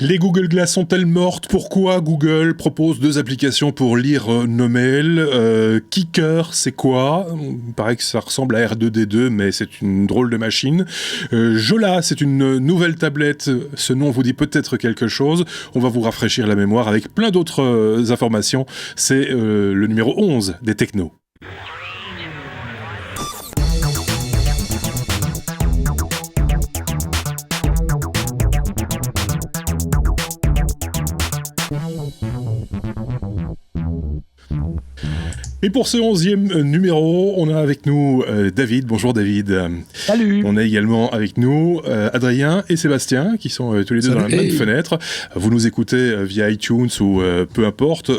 Les Google Glass sont-elles mortes ? Pourquoi Google propose 2 applications pour lire nos mails ? Kicker, c'est quoi ? Il paraît que ça ressemble à R2D2, mais c'est une drôle de machine. Jola, c'est une nouvelle tablette. Ce nom vous dit peut-être quelque chose. On va vous rafraîchir la mémoire avec plein d'autres informations. C'est le numéro 11 des Technos. Et pour ce 11e numéro, on a avec nous David. Bonjour David. Salut. On a également avec nous Adrien et Sébastien qui sont tous les deux dans la même fenêtre. Vous nous écoutez via iTunes ou peu importe,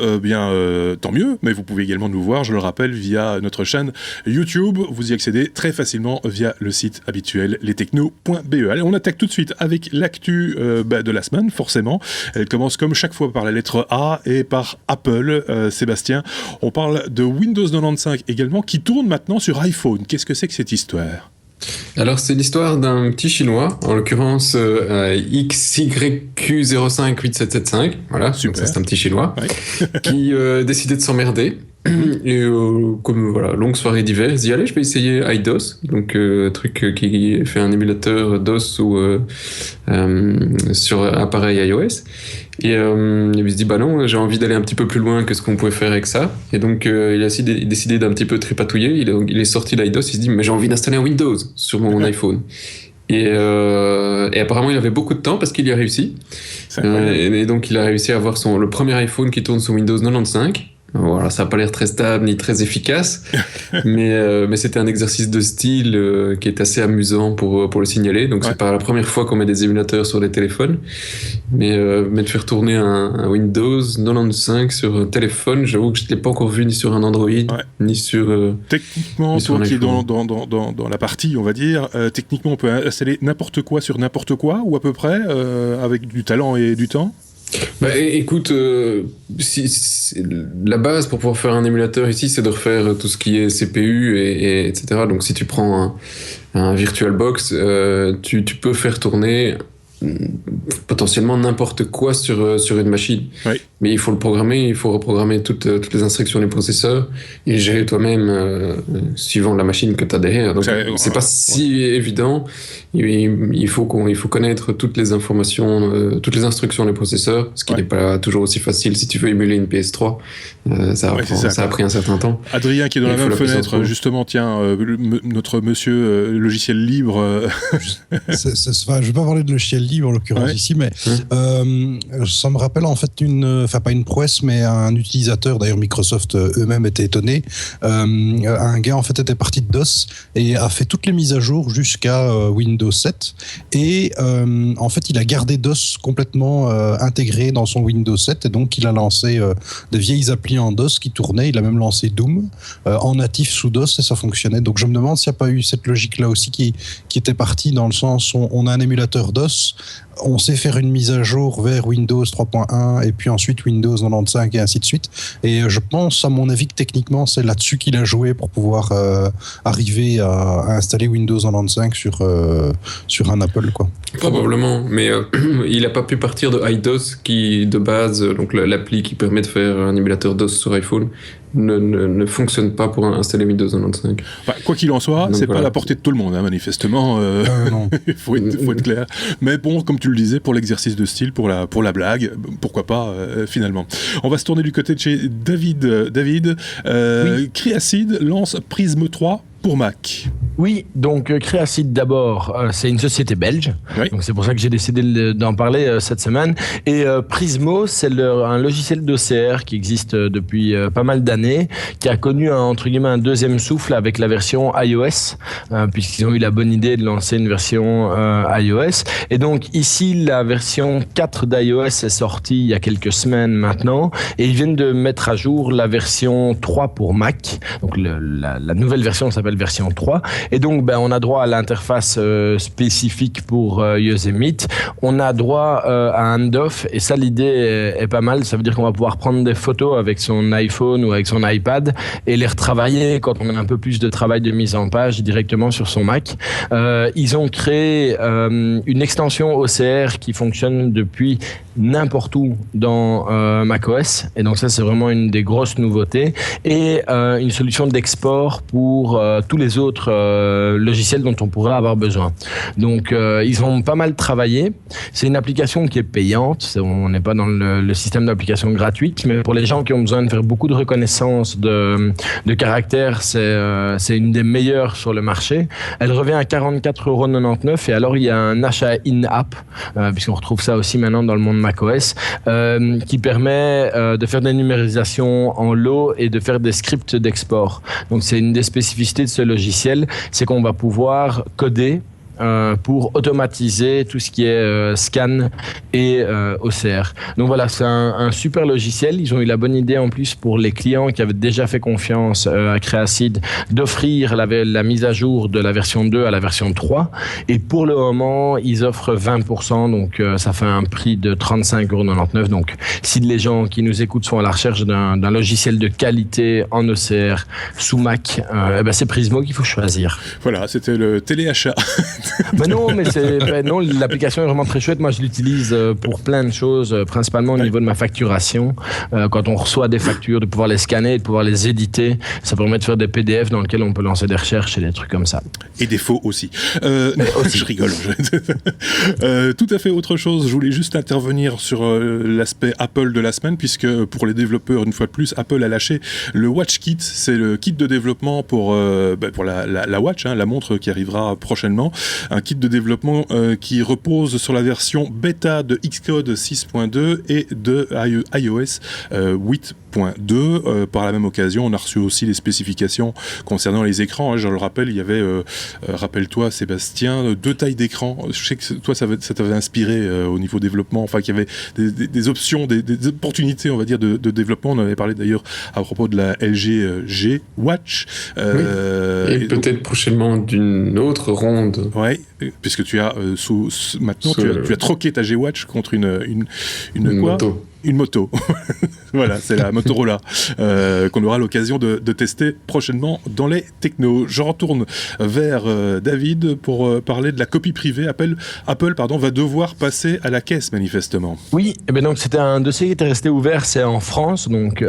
tant mieux. Mais vous pouvez également nous voir, je le rappelle, via notre chaîne YouTube. Vous y accédez très facilement via le site habituel lestechno.be. Allez, on attaque tout de suite avec l'actu de la semaine, forcément. Elle commence comme chaque fois par la lettre A et par Apple. Sébastien, on parle de Windows 95 également, qui tourne maintenant sur iPhone. Qu'est-ce que c'est que cette histoire ? Alors, c'est l'histoire d'un petit chinois, en l'occurrence XYQ058775. Voilà, donc ça, c'est un petit chinois, qui décidait de s'emmerder. Et comme voilà, longue soirée d'hiver, il se dit allez, je vais essayer iDOS, donc truc qui fait un émulateur DOS ou sur appareil iOS. Et il se dit bah non, j'ai envie d'aller un petit peu plus loin que ce qu'on pouvait faire avec ça. Et donc il a décidé d'un petit peu tripatouiller. Il est sorti l'iDOS, il se dit mais j'ai envie d'installer un Windows sur mon iPhone. Et apparemment il avait beaucoup de temps parce qu'il y a réussi. Et donc il a réussi à avoir le premier iPhone qui tourne sur Windows 95. Voilà, ça n'a pas l'air très stable ni très efficace, mais c'était un exercice de style qui est assez amusant pour le signaler. Donc c'est pas la première fois qu'on met des émulateurs sur les téléphones, mais de faire tourner un Windows 95 sur un téléphone, j'avoue que je ne l'ai pas encore vu ni sur un Android, ni sur techniquement, toi qui es dans la partie, on va dire, techniquement on peut installer n'importe quoi sur n'importe quoi, ou à peu près, avec du talent et du temps. Bah, écoute, la base pour pouvoir faire un émulateur ici, c'est de refaire tout ce qui est CPU et etc. Donc si tu prends un VirtualBox, tu peux faire tourner potentiellement n'importe quoi sur une machine. Oui. Mais il faut le programmer, il faut reprogrammer toutes les instructions du processeur et gérer toi-même suivant la machine que tu as derrière. Donc c'est pas si évident. Il faut connaître toutes les informations, toutes les instructions du processeur, ce qui n'est pas toujours aussi facile si tu veux émuler une PS3. Ça a pris un certain temps. Adrien qui est dans la même fenêtre, justement, tiens, notre monsieur logiciel libre. Je vais pas parler de logiciel libre en l'occurrence ici, mais ça me rappelle en fait pas une prouesse, mais un utilisateur, d'ailleurs Microsoft eux-mêmes étaient étonnés. Un gars en fait était parti de DOS et a fait toutes les mises à jour jusqu'à Windows 7 et en fait il a gardé DOS complètement intégré dans son Windows 7 et donc il a lancé des vieilles applis en DOS qui tournaient. Il a même lancé Doom en natif sous DOS et ça fonctionnait. Donc je me demande s'il n'y a pas eu cette logique là aussi qui était partie dans le sens où on a un émulateur DOS, on sait faire une mise à jour vers Windows 3.1 et puis ensuite Windows 95 et ainsi de suite. Et je pense, à mon avis, que techniquement, c'est là-dessus qu'il a joué pour pouvoir arriver à installer Windows 95 sur un Apple, quoi. Probablement, mais il n'a pas pu partir de iDOS qui, de base, donc l'appli qui permet de faire un émulateur DOS sur iPhone, ne fonctionne pas pour installer Windows 95. Enfin, quoi qu'il en soit, donc, c'est pas à la portée de tout le monde, hein, manifestement. Il faut être clair. Mais bon, comme tu le disais, pour l'exercice de style, pour la blague, pourquoi pas, finalement. On va se tourner du côté de chez David. David, Creacid lance Prism 3 pour Mac. Oui, donc Creacid d'abord, c'est une société belge, donc c'est pour ça que j'ai décidé d'en parler cette semaine. Et Prismo, c'est un logiciel d'OCR qui existe depuis pas mal d'années, qui a connu entre guillemets un deuxième souffle avec la version iOS, puisqu'ils ont eu la bonne idée de lancer une version iOS. Et donc ici, la version 4 d'iOS est sortie il y a quelques semaines maintenant, et ils viennent de mettre à jour la version 3 pour Mac. Donc la nouvelle version s'appelle version 3. Et donc, on a droit à l'interface spécifique pour Yosemite. On a droit à un handoff, et ça, l'idée est pas mal. Ça veut dire qu'on va pouvoir prendre des photos avec son iPhone ou avec son iPad et les retravailler quand on a un peu plus de travail de mise en page directement sur son Mac. Ils ont créé une extension OCR qui fonctionne depuis n'importe où dans macOS, et donc ça c'est vraiment une des grosses nouveautés, et une solution d'export pour tous les autres logiciels dont on pourrait avoir besoin. Donc ils ont pas mal travaillé. C'est une application qui est payante, on n'est pas dans le système d'application gratuite, mais pour les gens qui ont besoin de faire beaucoup de reconnaissance de caractères, c'est une des meilleures sur le marché. Elle revient à 44,99 €, et alors il y a un achat in-app, puisqu'on retrouve ça aussi maintenant dans le monde macOS, qui permet de faire des numérisations en lot et de faire des scripts d'export. Donc c'est une des spécificités de ce logiciel, c'est qu'on va pouvoir coder pour automatiser tout ce qui est scan et OCR. Donc voilà, c'est un super logiciel. Ils ont eu la bonne idée en plus pour les clients qui avaient déjà fait confiance à Creacid d'offrir la mise à jour de la version 2 à la version 3. Et pour le moment, ils offrent 20%, donc ça fait un prix de 35,99 €. Donc si les gens qui nous écoutent sont à la recherche d'un logiciel de qualité en OCR sous Mac, c'est Prismo qu'il faut choisir. Voilà, c'était le téléachat. Mais non, non, l'application est vraiment très chouette. Moi, je l'utilise pour plein de choses, principalement au niveau de ma facturation. Quand on reçoit des factures, de pouvoir les scanner, de pouvoir les éditer, ça permet de faire des PDF dans lesquels on peut lancer des recherches et des trucs comme ça. Et des faux aussi. Je rigole. Tout à fait autre chose. Je voulais juste intervenir sur l'aspect Apple de la semaine, puisque pour les développeurs, une fois de plus, Apple a lâché le Watch Kit. C'est le kit de développement pour la Watch, la montre qui arrivera prochainement. Un kit de développement qui repose sur la version bêta de Xcode 6.2 et de iOS 8.2. Par la même occasion, on a reçu aussi les spécifications concernant les écrans. Je le rappelle, il y avait, rappelle-toi Sébastien, 2 tailles d'écran. Je sais que toi, ça t'avait inspiré au niveau développement, enfin qu'il y avait des options, des opportunités, on va dire, de développement. On avait parlé d'ailleurs à propos de la LG G Watch. Et peut-être donc, prochainement d'une autre ronde. Ouais, puisque tu as maintenant tu as troqué ta G-Watch contre une moto. Une moto. Voilà, c'est la Motorola qu'on aura l'occasion de tester prochainement dans les technos. Je retourne vers David pour parler de la copie privée. Apple va devoir passer à la caisse, manifestement. Oui, donc c'était un dossier qui était resté ouvert, c'est en France, donc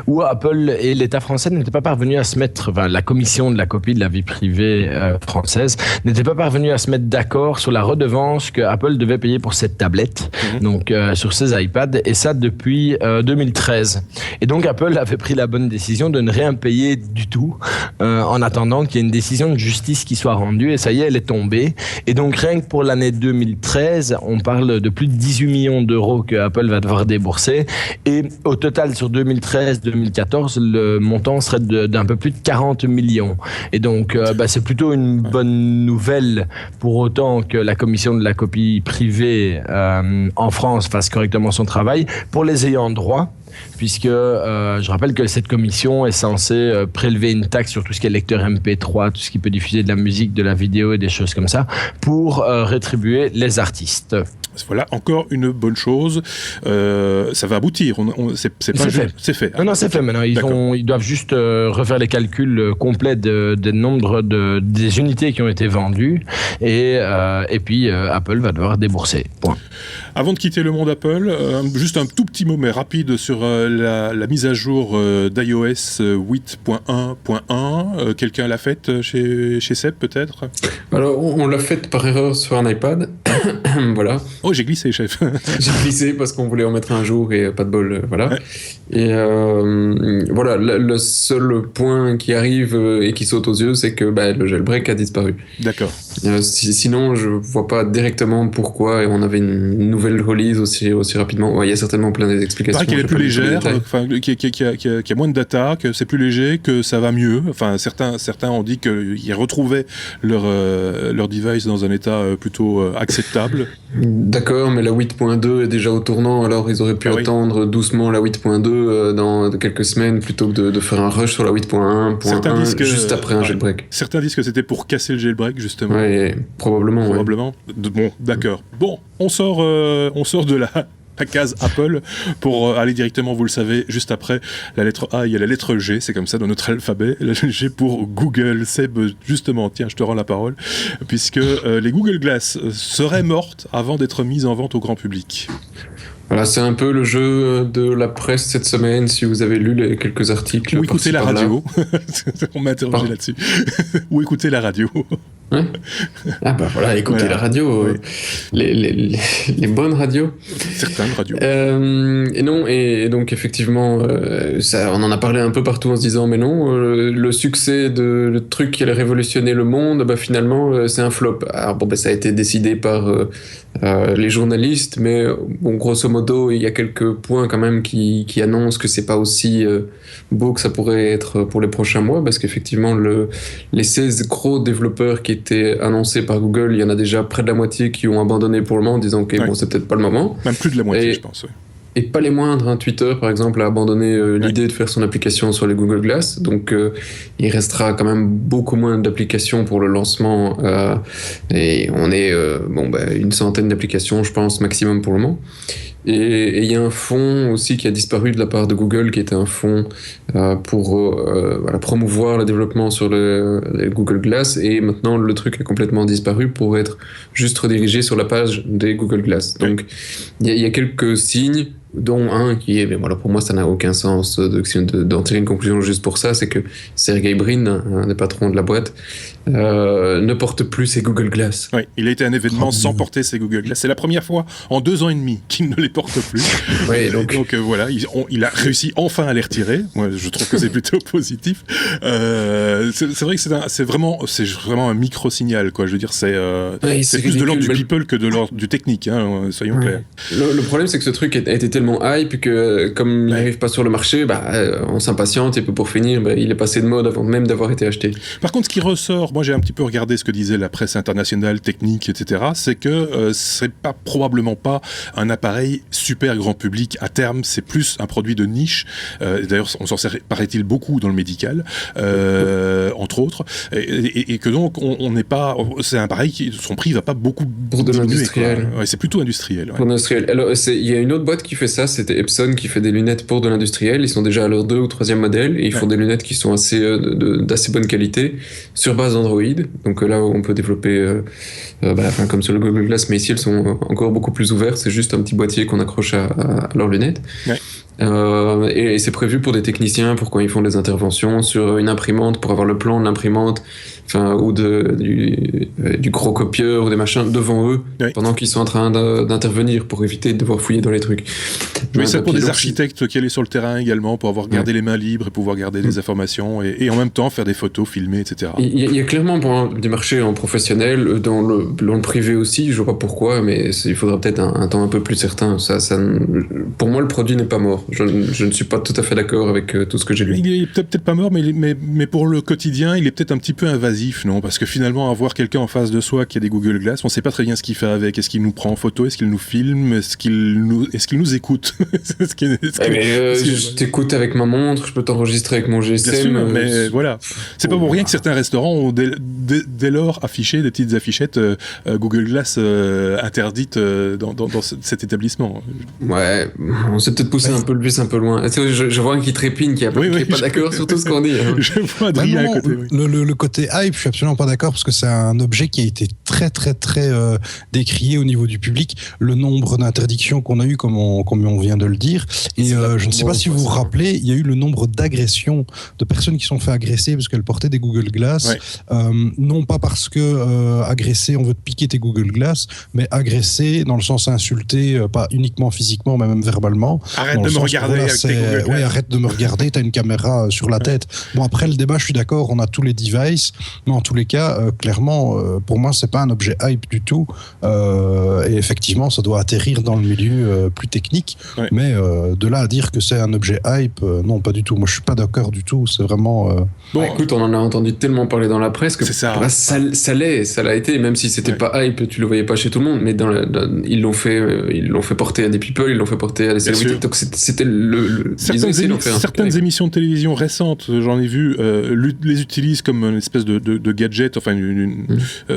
où Apple et l'État français n'étaient pas parvenus à se mettre, enfin la commission de la copie de la vie privée française n'était pas parvenue à se mettre d'accord sur la redevance que Apple devait payer pour cette tablette, donc sur ses iPads, et ça depuis 2013. Et donc Apple avait pris la bonne décision de ne rien payer du tout en attendant qu'il y ait une décision de justice qui soit rendue, et ça y est, elle est tombée. Et donc rien que pour l'année 2013, on parle de plus de 18 millions d'euros que Apple va devoir débourser, et au total sur 2013-2014, le montant serait d'un peu plus de 40 millions. Et donc c'est plutôt une bonne nouvelle, pour autant que la commission de la copie privée en France fasse correctement son travail. Pour les ayants droit, puisque je rappelle que cette commission est censée prélever une taxe sur tout ce qui est lecteur MP3, tout ce qui peut diffuser de la musique, de la vidéo et des choses comme ça, pour rétribuer les artistes. Voilà, encore une bonne chose. Ça va aboutir. C'est fait. Non, c'est fait maintenant. Ils doivent juste refaire les calculs complets des nombres des unités qui ont été vendues, et puis Apple va devoir débourser. Point. Avant de quitter le monde Apple, juste un tout petit mot mais rapide sur la mise à jour d'iOS 8.1.1. Quelqu'un l'a faite chez Seb peut-être ? Alors on l'a faite par erreur sur un iPad. Voilà. Oh, j'ai glissé, chef. J'ai glissé parce qu'on voulait en mettre un jour et pas de bol, voilà. Ouais. Et voilà, le seul point qui arrive et qui saute aux yeux, c'est que le jailbreak a disparu. D'accord. Sinon, je vois pas directement pourquoi on avait une nouvelle release aussi rapidement. Ouais, il y a certainement plein d'explications. Il paraît qu'elle est plus légère, qui a moins de data, que c'est plus léger, que ça va mieux. Enfin, certains ont dit qu'ils retrouvaient leur device dans un état plutôt acceptable. D'accord, mais la 8.2 est déjà au tournant, alors ils auraient pu attendre doucement la 8.2 dans quelques semaines plutôt que de faire un rush sur la 8.1 juste après un jailbreak. Certains disent que c'était pour casser le jailbreak, justement. Oui, probablement. Bon, d'accord. Bon, on sort de la case Apple pour aller directement, vous le savez, juste après la lettre A, il y a la lettre G, c'est comme ça dans notre alphabet, la G pour Google. Seb, justement, tiens, je te rends la parole, puisque les Google Glass seraient mortes avant d'être mises en vente au grand public. Voilà, c'est un peu le jeu de la presse cette semaine, si vous avez lu quelques articles. Ou écoutez la radio. On m'a interrogé là-dessus. Ou écoutez la radio. Ouais. Ah bah voilà, écoutez la radio. Ouais. Les bonnes radios. Certaines radios. Et donc effectivement, on en a parlé un peu partout en se disant, mais non, le succès de le truc qui allait révolutionner le monde, bah finalement, c'est un flop. Alors bon, bah, ça a été décidé par les journalistes, mais bon, grosso modo, il y a quelques points quand même qui annoncent que c'est pas aussi beau que ça pourrait être pour les prochains mois, parce qu'effectivement, les 16 gros développeurs qui étaient annoncés par Google, il y en a déjà près de la moitié qui ont abandonné pour le moment en disant ok, bon, c'est peut-être pas le moment. Même plus de la moitié, je pense. Et pas les moindres, hein. Twitter par exemple a abandonné l'idée de faire son application sur les Google Glass, donc il restera quand même beaucoup moins d'applications pour le lancement, et on est une centaine d'applications je pense maximum pour le moment. Et il y a un fonds aussi qui a disparu de la part de Google, qui était un fonds pour promouvoir le développement sur les Google Glass, et maintenant le truc a complètement disparu pour être juste redirigé sur la page des Google Glass. Donc il y a quelques signes, dont un qui est, mais voilà, pour moi ça n'a aucun sens d'en tirer une conclusion juste pour ça, c'est que Sergey Brin, un des patrons de la boîte, ne porte plus ses Google Glass. Oui, il a été un événement sans porter ses Google Glass. C'est la première fois en 2 ans et demi qu'il ne les porte plus. Oui, donc voilà, il a réussi enfin à les retirer. Moi, je trouve que c'est plutôt positif. C'est vrai que c'est vraiment un micro-signal, quoi. Je veux dire, c'est plus de l'ordre du people que de l'ordre du technique, hein, soyons clairs. Le problème, c'est que ce truc a été tellement hype que comme il n'arrive pas sur le marché, on s'impatiente et pour finir, il est passé de mode avant même d'avoir été acheté. Par contre, ce qui ressort, moi j'ai un petit peu regardé ce que disait la presse internationale, technique, etc., c'est que c'est probablement pas un appareil super grand public à terme, c'est plus un produit de niche. D'ailleurs, on s'en sert, paraît-il, beaucoup dans le médical, entre autres, et que donc on n'est pas, c'est un appareil qui, son prix va pas beaucoup pour de diminuer, l'industriel. Ouais, c'est plutôt industriel. Pour l'industriel. Alors, il y a une autre boîte qui fait ça, c'était Epson qui fait des lunettes pour de l'industriel. Ils sont déjà à leur 2 ou 3e modèle et ils font des lunettes qui sont d'assez bonne qualité sur base Android. Donc là où on peut développer comme sur le Google Glass, mais ici elles sont encore beaucoup plus ouvertes. C'est juste un petit boîtier qu'on accroche à leurs lunettes. Ouais. Et c'est prévu pour des techniciens pour quand ils font des interventions sur une imprimante, pour avoir le plan de l'imprimante, ou du gros copieur ou des machins devant eux, pendant qu'ils sont en train d'intervenir, pour éviter de devoir fouiller dans les trucs. Oui, c'est pour des architectes qui allaient sur le terrain également, pour avoir gardé les mains libres et pouvoir garder des informations et en même temps faire des photos, filmer, etc. Il y a clairement des marchés en professionnel, dans le privé aussi, je vois pas pourquoi, mais il faudra peut-être un temps un peu plus certain. Pour moi, le produit n'est pas mort. Je ne suis pas tout à fait d'accord avec tout ce que j'ai lu. Il est peut-être pas mort, mais pour le quotidien, il est peut-être un petit peu invasif, non ? Parce que finalement, avoir quelqu'un en face de soi qui a des Google Glass, on sait pas très bien ce qu'il fait avec. Est-ce qu'il nous prend en photo ? Est-ce qu'il nous filme ? Est-ce qu'il nous écoute ? Je t'écoute avec ma montre, je peux t'enregistrer avec mon GSM. Bien sûr, mais voilà. C'est pas pour rien que certains restaurants ont dès lors affiché des petites affichettes Google Glass interdites dans cet établissement. Ouais, on s'est peut-être poussé un peu le bus un peu loin. Je vois un qui trépigne, qui est pas d'accord sur tout ce qu'on dit. Je vois Adrien à côté. Le côté hype, je suis absolument pas d'accord, parce que c'est un objet qui a été très très très décrié au niveau du public. Le nombre d'interdictions qu'on a eu, comme on vient de le dire, et je ne sais pas si vous vous rappelez, il y a eu le nombre d'agressions de personnes qui sont fait agresser parce qu'elles portaient des Google Glass, non pas parce que agresser, on veut te piquer tes Google Glass, mais agresser dans le sens insulter, pas uniquement physiquement, mais même verbalement. Arrête de me regarder avec tes Google Glass. Oui, arrête de me regarder, t'as une caméra sur la tête. Bon, après le débat, je suis d'accord, on a tous les devices, mais en tous les cas, clairement, pour moi, c'est pas un objet hype du tout, et effectivement, ça doit atterrir dans le milieu plus technique Ouais. Mais de là à dire que c'est un objet hype, non, pas du tout. Moi, je suis pas d'accord du tout. C'est vraiment. Bon, écoute, on en a entendu tellement parler dans la presse que ça l'a été, même si c'était pas hype, tu le voyais pas chez tout le monde, mais ils l'ont fait porter à des people, ils l'ont fait porter à des célébrités. Donc c'était certaines émissions de télévision récentes, j'en ai vu, les utilisent comme une espèce de gadget, enfin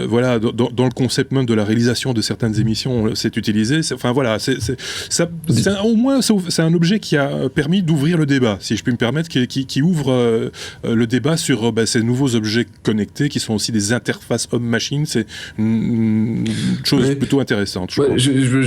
voilà, dans le concept même de la réalisation de certaines émissions, c'est utilisé. Enfin voilà, au moins c'est un objet qui a permis d'ouvrir le débat, si je puis me permettre, qui ouvre le débat sur ces nouveaux objets connectés qui sont aussi des interfaces homme-machine. C'est une chose plutôt intéressante. Je veux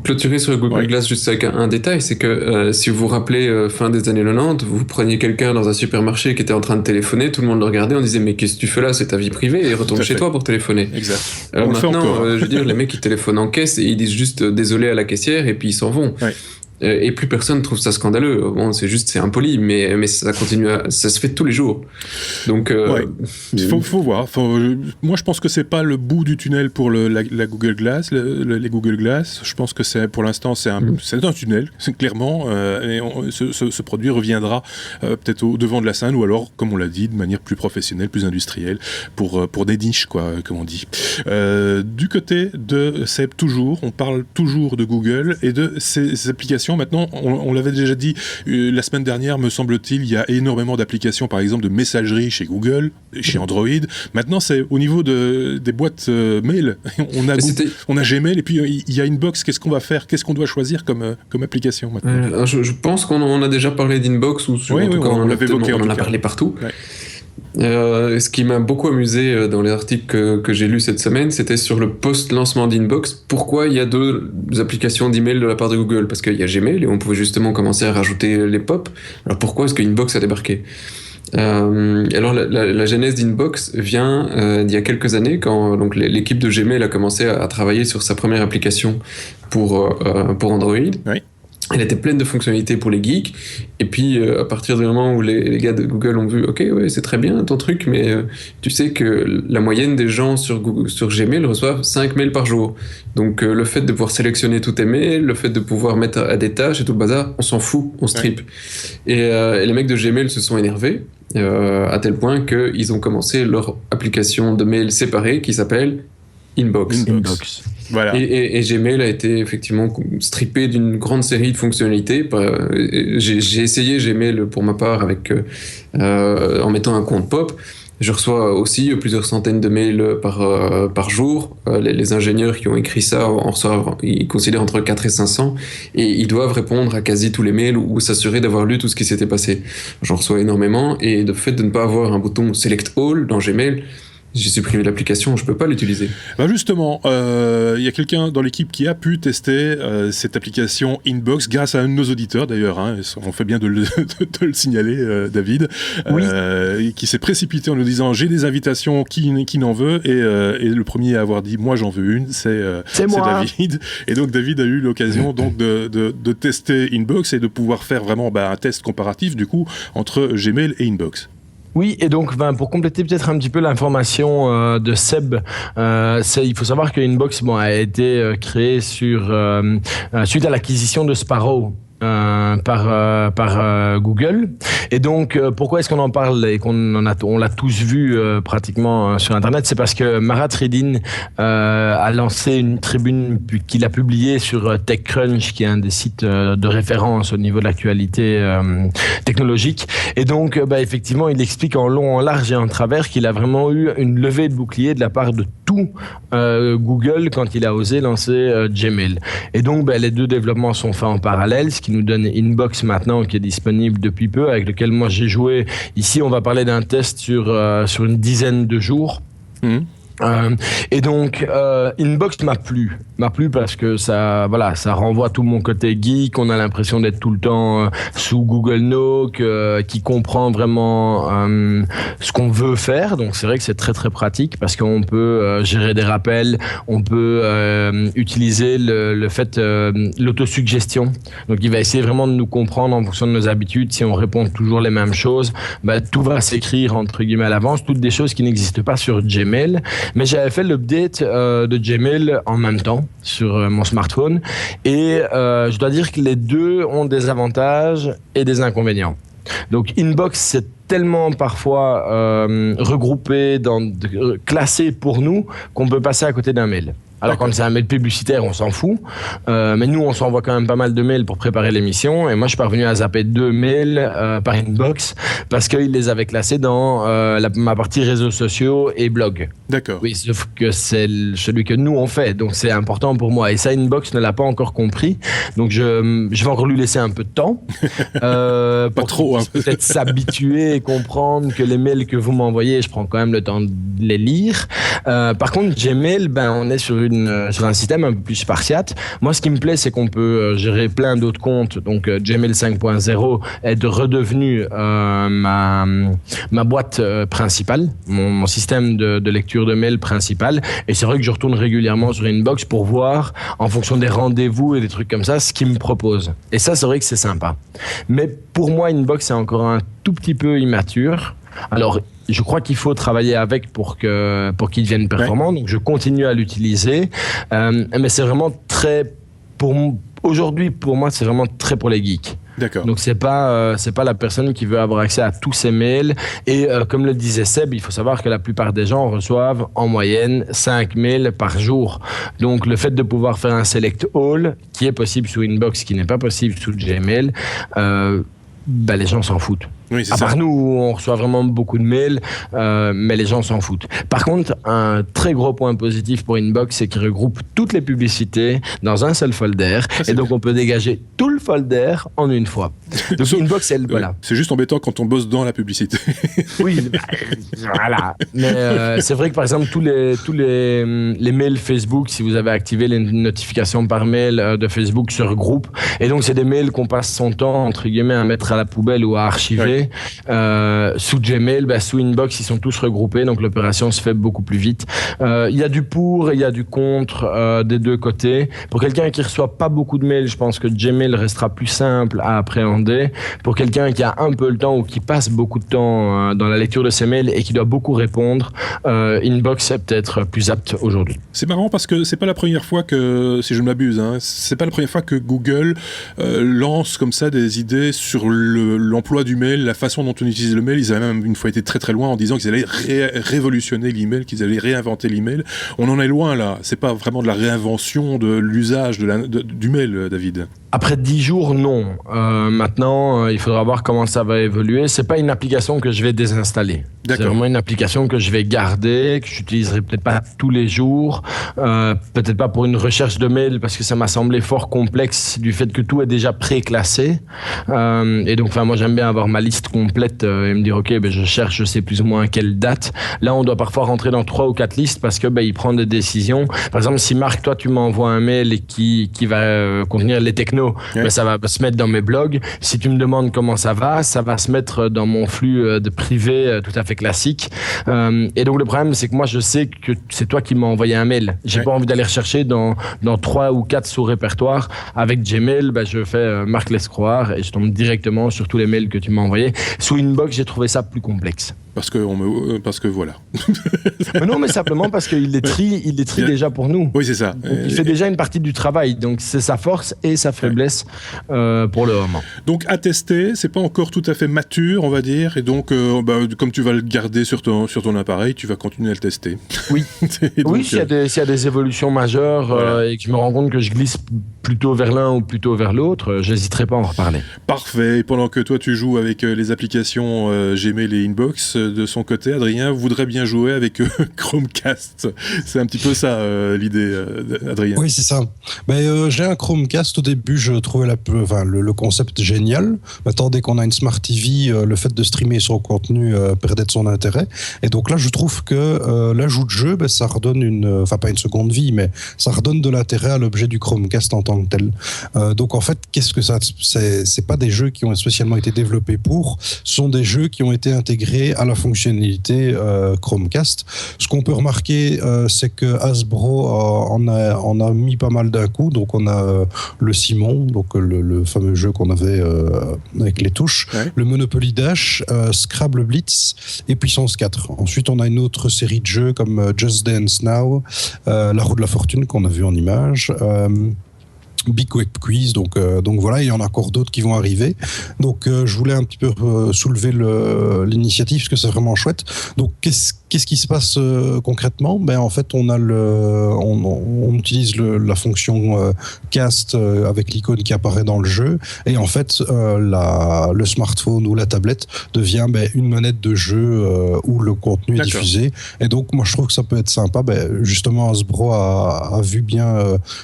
clôturer sur Google Glass juste avec un détail, c'est que si vous vous rappelez fin des années 90, vous preniez quelqu'un dans un supermarché qui était en train de téléphoner, tout le monde le regardait, on disait mais qu'est-ce que tu fais là, c'est ta vie privée, et retourne chez toi pour téléphoner. Exact. Alors maintenant, je veux dire, les mecs ils téléphonent en caisse et ils disent juste désolé à la caissière et puis ils s'en vont. Ouais. Et plus personne trouve ça scandaleux. Bon, c'est impoli, mais ça continue, ça se fait tous les jours. Donc, il faut voir. Moi, je pense que c'est pas le bout du tunnel pour la Google Glass, les Google Glass. Je pense que pour l'instant, c'est un tunnel, clairement. Et ce produit reviendra peut-être au devant de la scène, ou alors, comme on l'a dit, de manière plus professionnelle, plus industrielle, pour des niches, quoi, comme on dit. Du côté de Seb, on parle toujours de Google et de ses applications. Maintenant, on l'avait déjà dit la semaine dernière, me semble-t-il, il y a énormément d'applications, par exemple, de messagerie chez Google, chez Android. Maintenant, c'est au niveau des boîtes mail. On a Gmail, et puis il y a Inbox. Qu'est-ce qu'on va faire ? Qu'est-ce qu'on doit choisir comme application maintenant ? Je pense qu'on a déjà parlé d'Inbox, ou en tout cas, on en a parlé partout. Ouais. Ce qui m'a beaucoup amusé dans les articles que j'ai lus cette semaine, c'était sur le post-lancement d'Inbox. Pourquoi il y a deux applications d'email de la part de Google ? Parce qu'il y a Gmail et on pouvait justement commencer à rajouter les pop. Alors pourquoi est-ce que Inbox a débarqué ? Alors la genèse d'Inbox vient d'il y a quelques années, quand donc l'équipe de Gmail a commencé à travailler sur sa première application pour Android. Oui. Elle était pleine de fonctionnalités pour les geeks, et puis à partir du moment où les gars de Google ont vu ok, ouais, c'est très bien ton truc, mais tu sais que la moyenne des gens sur Gmail reçoivent 5 mails par jour, donc le fait de pouvoir sélectionner tous tes mails, le fait de pouvoir mettre à des tâches et tout le bazar, on s'en fout, on strip. Et les mecs de Gmail se sont énervés à tel point qu'ils ont commencé leur application de mail séparée qui s'appelle Inbox. Voilà. Et Gmail a été effectivement strippé d'une grande série de fonctionnalités. J'ai essayé Gmail pour ma part en mettant un compte pop. Je reçois aussi plusieurs centaines de mails par jour. Les ingénieurs qui ont écrit ça ils considèrent entre 4 et 500, et ils doivent répondre à quasi tous les mails ou s'assurer d'avoir lu tout ce qui s'était passé. J'en reçois énormément, et le fait de ne pas avoir un bouton Select All dans Gmail, j'ai supprimé l'application, je peux pas l'utiliser. Ben justement, y a quelqu'un dans l'équipe qui a pu tester cette application Inbox grâce à un de nos auditeurs d'ailleurs, hein, on fait bien de le signaler, David, oui. Qui s'est précipité en nous disant j'ai des invitations, qui n'en veut, et le premier à avoir dit moi j'en veux une, c'est David. Et donc David a eu l'occasion donc de tester Inbox et de pouvoir faire vraiment un test comparatif du coup entre Gmail et Inbox. Oui, et donc pour compléter peut-être un petit peu l'information de Seb, il faut savoir que Inbox a été créé suite à l'acquisition de Sparrow. Par Google. Et donc pourquoi est-ce qu'on en parle et on l'a tous vu pratiquement sur internet, c'est parce que Marat Redin a lancé une tribune qu'il a publiée sur TechCrunch, qui est un des sites de référence au niveau de l'actualité technologique, et donc effectivement il explique en long, en large et en travers qu'il a vraiment eu une levée de bouclier de la part de tout Google quand il a osé lancer Gmail. Et donc les deux développements sont faits en parallèle, ce qui nous donne Inbox maintenant, qui est disponible depuis peu, avec lequel moi j'ai joué. Ici, on va parler d'un test sur une dizaine de jours. Et donc Inbox m'a plu parce que ça renvoie tout mon côté geek. On a l'impression d'être tout le temps sous Google Note, qui comprend vraiment ce qu'on veut faire. Donc c'est vrai que c'est très très pratique parce qu'on peut gérer des rappels, on peut utiliser le fait l'autosuggestion. Donc il va essayer vraiment de nous comprendre en fonction de nos habitudes. Si on répond toujours les mêmes choses, tout va s'écrire entre guillemets à l'avance, toutes des choses qui n'existent pas sur Gmail. Mais j'avais fait l'update de Gmail en même temps sur mon smartphone et je dois dire que les deux ont des avantages et des inconvénients. Donc Inbox, c'est tellement parfois regroupé, classé pour nous qu'on peut passer à côté d'un mail. Alors quand c'est un mail publicitaire, on s'en fout. Mais nous, on s'envoie quand même pas mal de mails pour préparer l'émission. Et moi, je suis parvenu à zapper 2 mails par Inbox parce qu'ils les avaient classés dans ma partie réseaux sociaux et blog. D'accord. Oui, sauf que c'est celui que nous, on fait. Donc, c'est important pour moi. Et ça, Inbox ne l'a pas encore compris. Donc, je vais encore lui laisser un peu de temps. Pas trop, hein. Peut-être s'habituer et comprendre que les mails que vous m'envoyez, je prends quand même le temps de les lire. Par contre, Gmail, on est sur un système un peu plus spartiate. Moi, ce qui me plaît, c'est qu'on peut gérer plein d'autres comptes. Donc, Gmail 5.0 est redevenu ma boîte principale, mon système de lecture de mail principal. Et c'est vrai que je retourne régulièrement sur Inbox pour voir, en fonction des rendez-vous et des trucs comme ça, ce qu'ils me proposent. Et ça, c'est vrai que c'est sympa. Mais pour moi, Inbox est encore un tout petit peu immature. Alors, je crois qu'il faut travailler avec pour qu'il devienne performant. Ouais. Donc, je continue à l'utiliser. Mais c'est vraiment aujourd'hui, pour moi, c'est vraiment très pour les geeks. D'accord. Donc, c'est pas la personne qui veut avoir accès à tous ses mails. Et comme le disait Seb, il faut savoir que la plupart des gens reçoivent en moyenne 5 mails par jour. Donc, le fait de pouvoir faire un select all, qui est possible sous Inbox, qui n'est pas possible sous Gmail, les gens s'en foutent. Oui, c'est à part nous, on reçoit vraiment beaucoup de mails, mais les gens s'en foutent. Par contre, un très gros point positif pour Inbox, c'est qu'il regroupe toutes les publicités dans un seul folder. Et donc, on peut dégager tout le folder en une fois. Donc, Inbox, voilà. C'est juste embêtant quand on bosse dans la publicité. Oui, voilà. Mais c'est vrai que, par exemple, tous les mails Facebook, si vous avez activé les notifications par mail de Facebook, se regroupent. Et donc, c'est des mails qu'on passe son temps, entre guillemets, à mettre à la poubelle ou à archiver. Ouais. Sous Gmail, sous Inbox, ils sont tous regroupés, donc l'opération se fait beaucoup plus vite. Il y a du pour et il y a du contre des deux côtés. Pour quelqu'un qui reçoit pas beaucoup de mails, je pense que Gmail restera plus simple à appréhender. Pour quelqu'un qui a un peu le temps ou qui passe beaucoup de temps dans la lecture de ses mails et qui doit beaucoup répondre, Inbox est peut-être plus apte aujourd'hui. C'est marrant parce que c'est pas la première fois que, si je ne m'abuse, c'est pas la première fois que Google lance comme ça des idées sur l'emploi du mail, la façon dont on utilise le mail. Ils avaient même une fois été très très loin en disant qu'ils allaient révolutionner l'email, qu'ils allaient réinventer l'email. On en est loin là. C'est pas vraiment de la réinvention de l'usage du mail, David. Après 10 jours, non. Maintenant, il faudra voir comment ça va évoluer. C'est pas une application que je vais désinstaller. D'accord. C'est vraiment une application que je vais garder, que j'utiliserai peut-être pas tous les jours, peut-être pas pour une recherche de mail parce que ça m'a semblé fort complexe du fait que tout est déjà pré-classé. Et donc, moi, j'aime bien avoir ma liste complète et me dire, je cherche, je sais plus ou moins à quelle date. Là, on doit parfois rentrer dans 3 ou 4 listes parce que il prend des décisions. Par exemple, si Marc, toi, tu m'envoies un mail qui va contenir les technos, ça va se mettre dans mes blogs. Si tu me demandes comment ça va se mettre dans mon flux de privé tout à fait classique. Et donc, le problème, c'est que moi, je sais que c'est toi qui m'as envoyé un mail. J'ai pas envie d'aller rechercher dans 3 ou 4 sous-répertoires. Avec Gmail, je fais Marc laisse croire et je tombe directement sur tous les mails que tu m'as envoyés. Sous Inbox, j'ai trouvé ça plus complexe. Parce que voilà. Mais non, mais simplement parce qu'il les trie déjà pour nous. Oui, c'est ça. Donc, il fait déjà une partie du travail. Donc, c'est sa force et sa faiblesse pour le moment. Donc, à tester, c'est pas encore tout à fait mature, on va dire. Et donc, comme tu vas le garder sur ton appareil, tu vas continuer à le tester. Oui. Donc, s'il y a des évolutions majeures et que je me rends compte que je glisse plutôt vers l'un ou plutôt vers l'autre, j'hésiterai pas à en reparler. Parfait. Et pendant que toi, tu joues avec les applications Gmail et Inbox, de son côté, Adrien voudrait bien jouer avec Chromecast. C'est un petit peu ça l'idée, Adrien. Oui, c'est ça. J'ai un Chromecast. Au début, je trouvais le concept génial. Maintenant, dès qu'on a une Smart TV, le fait de streamer son contenu perdait de son intérêt. Et donc là, je trouve que l'ajout de jeu, ça redonne pas une seconde vie, mais ça redonne de l'intérêt à l'objet du Chromecast en tant que tel. Donc en fait, qu'est-ce que ça ? C'est pas des jeux qui ont spécialement été développés pour. Ce sont des jeux qui ont été intégrés à la la fonctionnalité Chromecast. Ce qu'on peut remarquer, c'est que Hasbro en a mis pas mal d'un coup. Donc on a le Simon, donc le fameux jeu qu'on avait avec les touches, le Monopoly Dash, Scrabble Blitz et Puissance 4. Ensuite, on a une autre série de jeux comme Just Dance Now, La Roue de la Fortune qu'on a vu en image. Big Web Quiz, donc voilà, il y en a encore d'autres qui vont arriver. Donc je voulais un petit peu soulever l'initiative parce que c'est vraiment chouette. Donc qu'est-ce qui se passe concrètement ? Ben en fait on utilise la fonction cast avec l'icône qui apparaît dans le jeu et en fait le smartphone ou la tablette devient une manette de jeu où le contenu est diffusé. Et donc moi je trouve que ça peut être sympa. Justement Hasbro a vu bien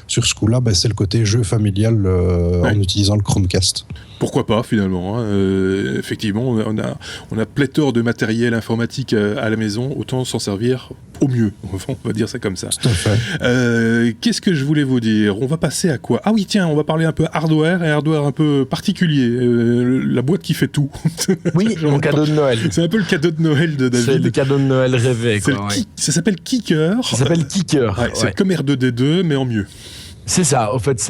sur ce coup-là, c'est le côté jeu familial en utilisant le Chromecast. Pourquoi pas finalement effectivement, on a pléthore de matériel informatique à la maison, autant s'en servir au mieux. On va dire ça comme ça. Tout à fait. Qu'est-ce que je voulais vous dire ? On va passer à quoi ? Ah oui, tiens, on va parler un peu hardware, et hardware un peu particulier. La boîte qui fait tout. Oui, mon cadeau de Noël. C'est un peu le cadeau de Noël de David. C'est le cadeau de Noël rêvé. Ça s'appelle Kicker. Ça s'appelle Kicker. C'est comme R2D2, mais en mieux. C'est ça, au fait,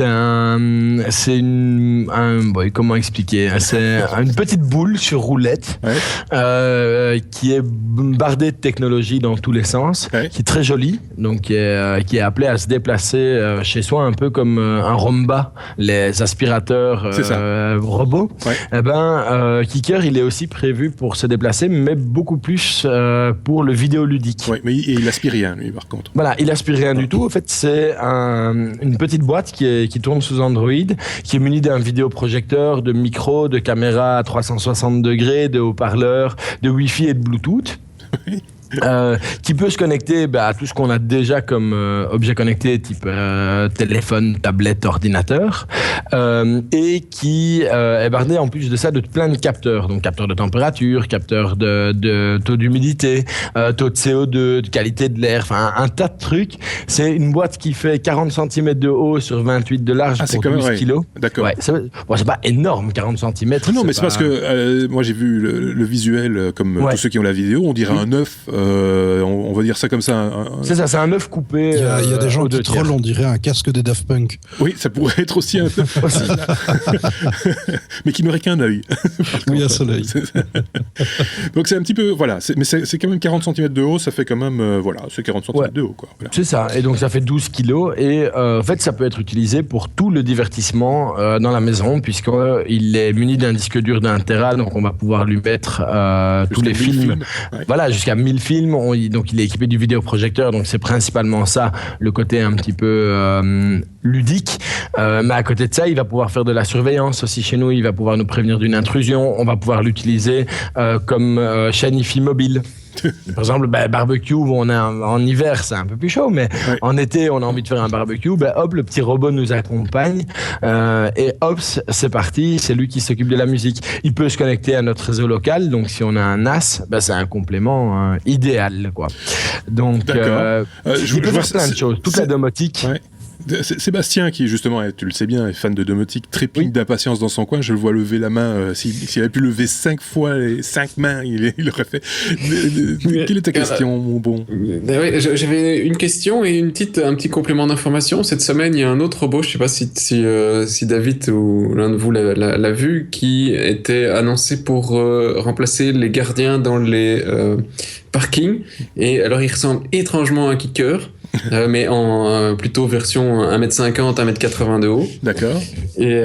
comment expliquer ? C'est une petite boule sur roulette qui est bardée de technologie dans tous les sens, qui est très jolie, donc qui est appelée à se déplacer chez soi un peu comme un Roomba, les aspirateurs robots. Kicker, il est aussi prévu pour se déplacer, mais beaucoup plus pour le vidéoludique. Oui, mais il aspire rien, lui, par contre. Voilà, il aspire rien du tout. Au fait, c'est une petite boîte qui tourne sous Android, qui est munie d'un vidéoprojecteur, de micro, de caméra à 360 degrés, de haut-parleurs, de Wi-Fi et de Bluetooth. Qui peut se connecter à tout ce qu'on a déjà comme objet connecté, type téléphone, tablette, ordinateur, et qui est bardé en plus de ça de plein de capteurs, donc capteurs de température, capteurs de taux d'humidité, taux de CO2, de qualité de l'air, enfin un tas de trucs. C'est une boîte qui fait 40 cm de haut sur 28 de large pour 12 kilos. D'accord. Ouais, c'est pas énorme, 40 cm. Non, mais c'est parce que moi j'ai vu le visuel, comme tous ceux qui ont la vidéo, on dirait un œuf. On va dire ça comme ça. C'est ça, c'est un œuf coupé. Il y a des gens qui trollent, on dirait un casque des Daft Punk. Oui, ça pourrait être aussi un œuf. Mais qui n'aurait qu'un œil. Oui, un seul œil. Donc c'est un petit peu, voilà, mais c'est quand même 40 cm de haut, ça fait quand même, c'est 40 cm de haut, quoi. Voilà. C'est ça, et donc ça fait 12 kilos, et en fait ça peut être utilisé pour tout le divertissement dans la maison, puisqu'il est muni d'un disque dur d'1 Tera, donc on va pouvoir lui mettre tous les films. Voilà, jusqu'à 1000 films. Donc il est équipé du vidéoprojecteur, donc c'est principalement ça, le côté un petit peu ludique. Mais à côté de ça, il va pouvoir faire de la surveillance aussi chez nous. Il va pouvoir nous prévenir d'une intrusion. On va pouvoir l'utiliser comme chaîne Wi-Fi mobile. Par exemple, barbecue, on est en hiver, c'est un peu plus chaud, mais en été, on a envie de faire un barbecue. Hop, le petit robot nous accompagne et hop, c'est parti. C'est lui qui s'occupe de la musique. Il peut se connecter à notre réseau local, donc si on a un NAS, c'est un complément idéal, quoi. Donc, il peut faire plein de choses. Toute la domotique. Sébastien, qui justement, tu le sais bien, est fan de domotique, trépigne d'impatience dans son coin. Je le vois lever la main. S'il avait pu lever 5 fois les 5 mains, il l'aurait fait. Quelle est ta question, mon bon ? J'avais une question et un petit complément d'information. Cette semaine, il y a un autre robot, je ne sais pas si David ou l'un de vous l'a vu, qui était annoncé pour remplacer les gardiens dans les parkings. Et alors, il ressemble étrangement à un kicker. Mais en plutôt version 1m50, 1m80 de haut. D'accord. Et